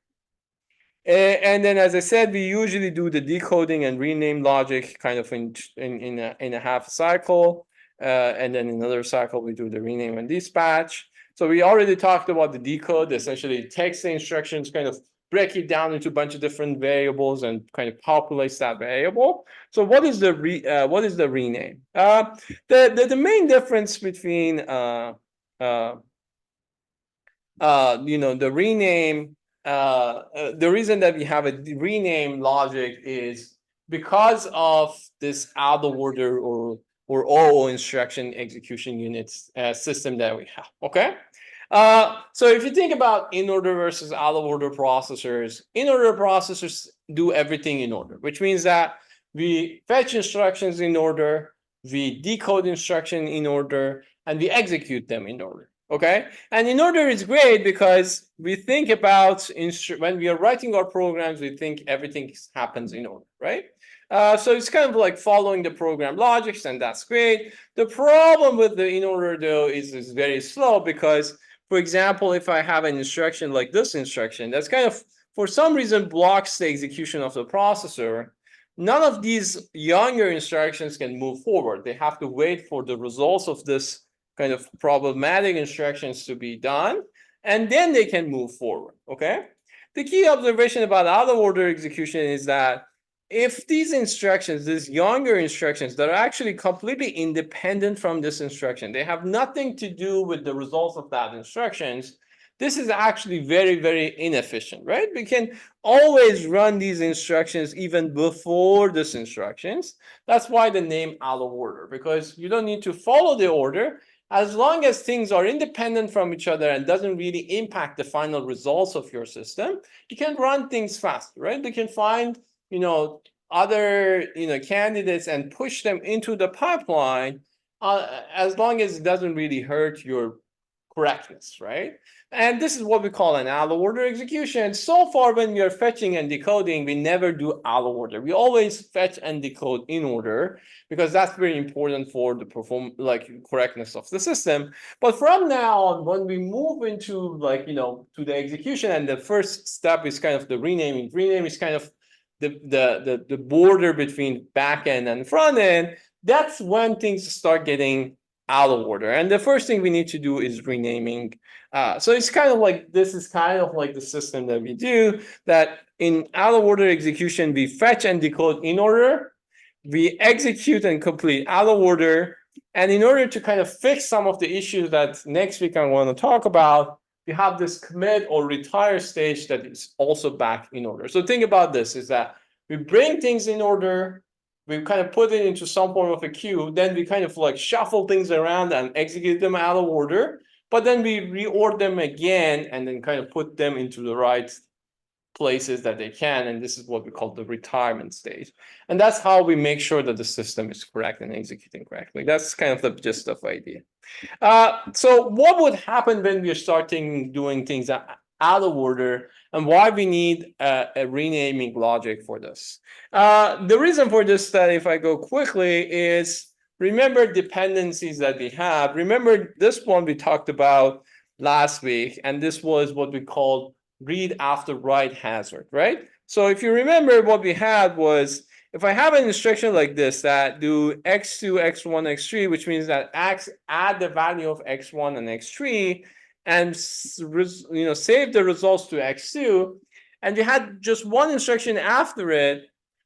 And then, as I said, we usually do the decoding and rename logic kind of in a half cycle. And then in another cycle, we do the rename and dispatch. So we already talked about the decode, essentially takes the instructions, kind of break it down into a bunch of different variables and kind of populates that variable. So what is the rename? The main difference between the rename, the reason that we have a rename logic is because of this out of order or OO instruction execution units system that we have. Okay. So if you think about in order versus out of order processors, in order processors do everything in order, which means that we fetch instructions in order, we decode instruction in order, and we execute them in order. Okay, and in order is great because we think about when we are writing our programs, we think everything happens in order, right? So it's kind of like following the program logics, and that's great. The problem with the in order though is it's very slow because, for example, if I have an instruction like this instruction, that's kind of for some reason blocks the execution of the processor. None of these younger instructions can move forward. They have to wait for the results of this kind of problematic instructions to be done, and then they can move forward. Okay. The key observation about out of order execution is that if these instructions, these younger instructions that are actually completely independent from this instruction, they have nothing to do with the results of that instructions, this is actually very, very inefficient, right? We can always run these instructions even before this instructions. That's why the name out of order, because you don't need to follow the order. As long as things are independent from each other and doesn't really impact the final results of your system, you can run things faster, right? You can find, other, candidates and push them into the pipeline as long as it doesn't really hurt your correctness, right? And this is what we call an out of order execution. So far, when we are fetching and decoding, we never do out of order. We always fetch and decode in order because that's very important for the correctness of the system. But from now on, when we move into to the execution, and the first step is kind of the renaming. Rename is kind of the border between back end and front end. That's when things start getting out of order. And the first thing we need to do is renaming. So it's kind of like, this is kind of like the system that we do, that in out of order execution, we fetch and decode in order, we execute and complete out of order, And in order to kind of fix some of the issues that next week I want to talk about, you have this commit or retire stage that is also back in order. So think about this, is that we bring things in order, we kind of put it into some form of a queue, then we kind of like shuffle things around and execute them out of order, but then we reorder them again and then kind of put them into the right places that they can, and this is what we call the retirement stage. And that's how we make sure that the system is correct and executing correctly. That's kind of the gist of the idea. So what would happen when we are starting doing things out of order, and why we need a renaming logic for this? The reason for this, that if I go quickly, is remember dependencies that we have. Remember this one we talked about last week, and this was what we called read after write hazard, right? So if you remember, what we had was, if I have an instruction like this that do x2, x1, x3, which means that add the value of x1 and x3 and save the results to x2, and we had just one instruction after it,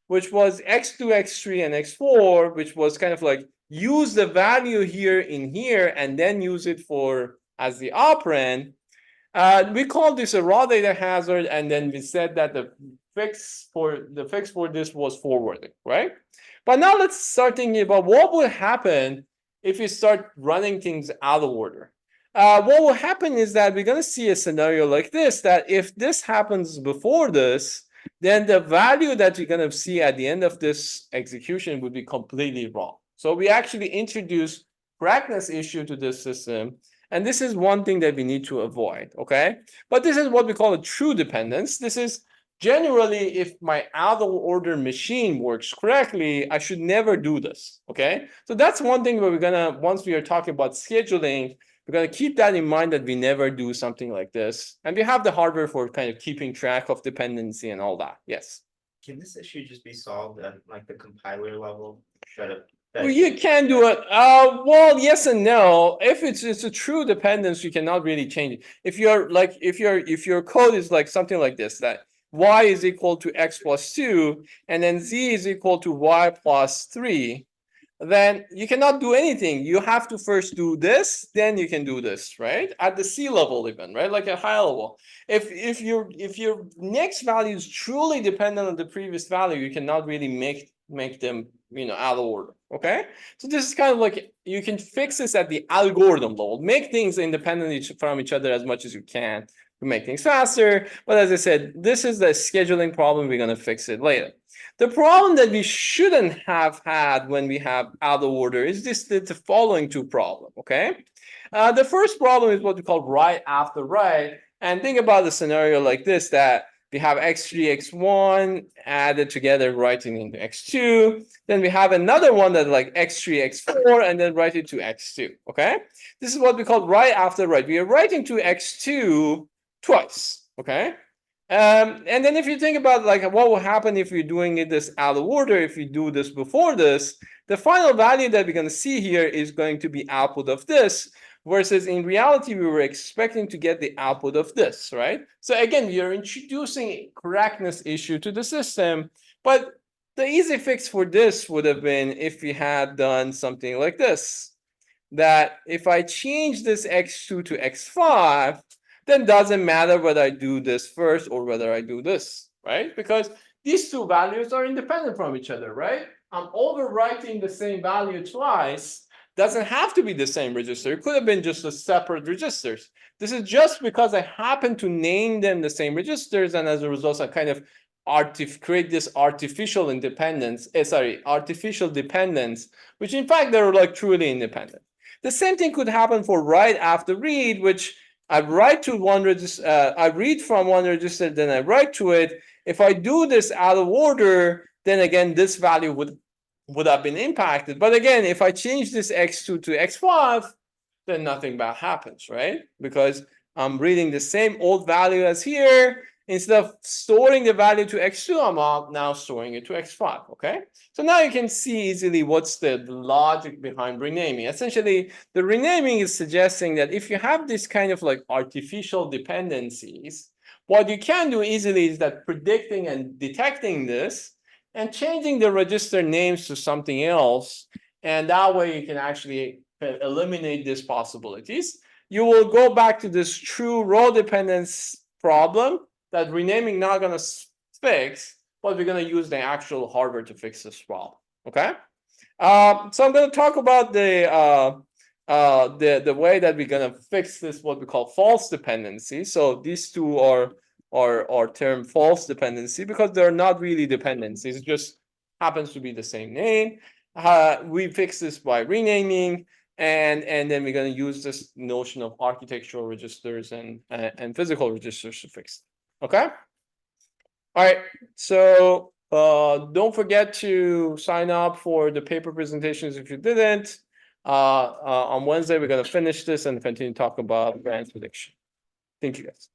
which was x2, x3, and x4, which was kind of like use the value here in here and then use it for as the operand. We called this a raw data hazard, and then we said that the fix for this was forwarding, right? But now let's start thinking about what would happen if we start running things out of order. What will happen is that we're going to see a scenario like this, that if this happens before this, then the value that you're going to see at the end of this execution would be completely wrong. So we actually introduce correctness issue to this system. And this is one thing that we need to avoid, okay? But this is what we call a true dependence. This is generally, if my out of order machine works correctly, I should never do this, okay? So that's one thing where we're gonna, once we are talking about scheduling, we're gonna keep that in mind, that we never do something like this. And we have the hardware for kind of keeping track of dependency and all that, yes. Can this issue just be solved at like the compiler level? Well, you can do it. Well, yes and no. If it's a true dependence, you cannot really change it. If your code is like something like this, that y is equal to x plus 2, and then z is equal to y plus 3, then you cannot do anything. You have to first do this, then you can do this, right? At the C level even, right? Like a high level. If your next value is truly dependent on the previous value, you cannot really make them out of order. Okay, so this is kind of like, you can fix this at the algorithm level, make things independent from each other as much as you can to make things faster. But as I said, this is the scheduling problem. We're going to fix it later. The problem that we shouldn't have had when we have out of order is the following two problems. Okay, the first problem is what we call write after write. And think about the scenario like this, that we have x3, x1 added together, writing into x2. Then we have another one that like x3, x4, and then write it to x2. Okay, this is what we call write after write. We are writing to x2 twice. Okay, and then if you think about like what will happen if you're doing this out of order, if you do this before this, the final value that we're going to see here is going to be output of this. Versus in reality, we were expecting to get the output of this, right? So again, we are introducing a correctness issue to the system, but the easy fix for this would have been if we had done something like this, that if I change this x2 to x5, then doesn't matter whether I do this first or whether I do this, right? Because these two values are independent from each other, right? I'm overwriting the same value twice. Doesn't have to be the same register. It could have been just a separate registers. This is just because I happen to name them the same registers, and as a result, I kind of create this artificial artificial dependence, which in fact they're like truly independent. The same thing could happen for write after read, which I write to one register, I read from one register, then I write to it. If I do this out of order, then again this value would have been impacted. But again, if I change this x2 to x5, then nothing bad happens, right? Because I'm reading the same old value as here. Instead of storing the value to x2, I'm now storing it to x5, okay? So now you can see easily what's the logic behind renaming. Essentially, the renaming is suggesting that if you have this kind of like artificial dependencies, what you can do easily is that predicting and detecting this, and changing the register names to something else, And that way you can actually eliminate these possibilities. You will go back to this true row dependence problem that renaming not gonna fix, but we're gonna use the actual hardware to fix this problem, okay? So I'm gonna talk about the way that we're gonna fix this, what we call false dependency. So these two are termed false dependency because they're not really dependencies, it just happens to be the same name. We fix this by renaming, and then we're going to use this notion of architectural registers and physical registers to fix it. Okay. All right. So don't forget to sign up for the paper presentations if you didn't. On Wednesday, we're going to finish this and continue to talk about brand prediction. Thank you, guys.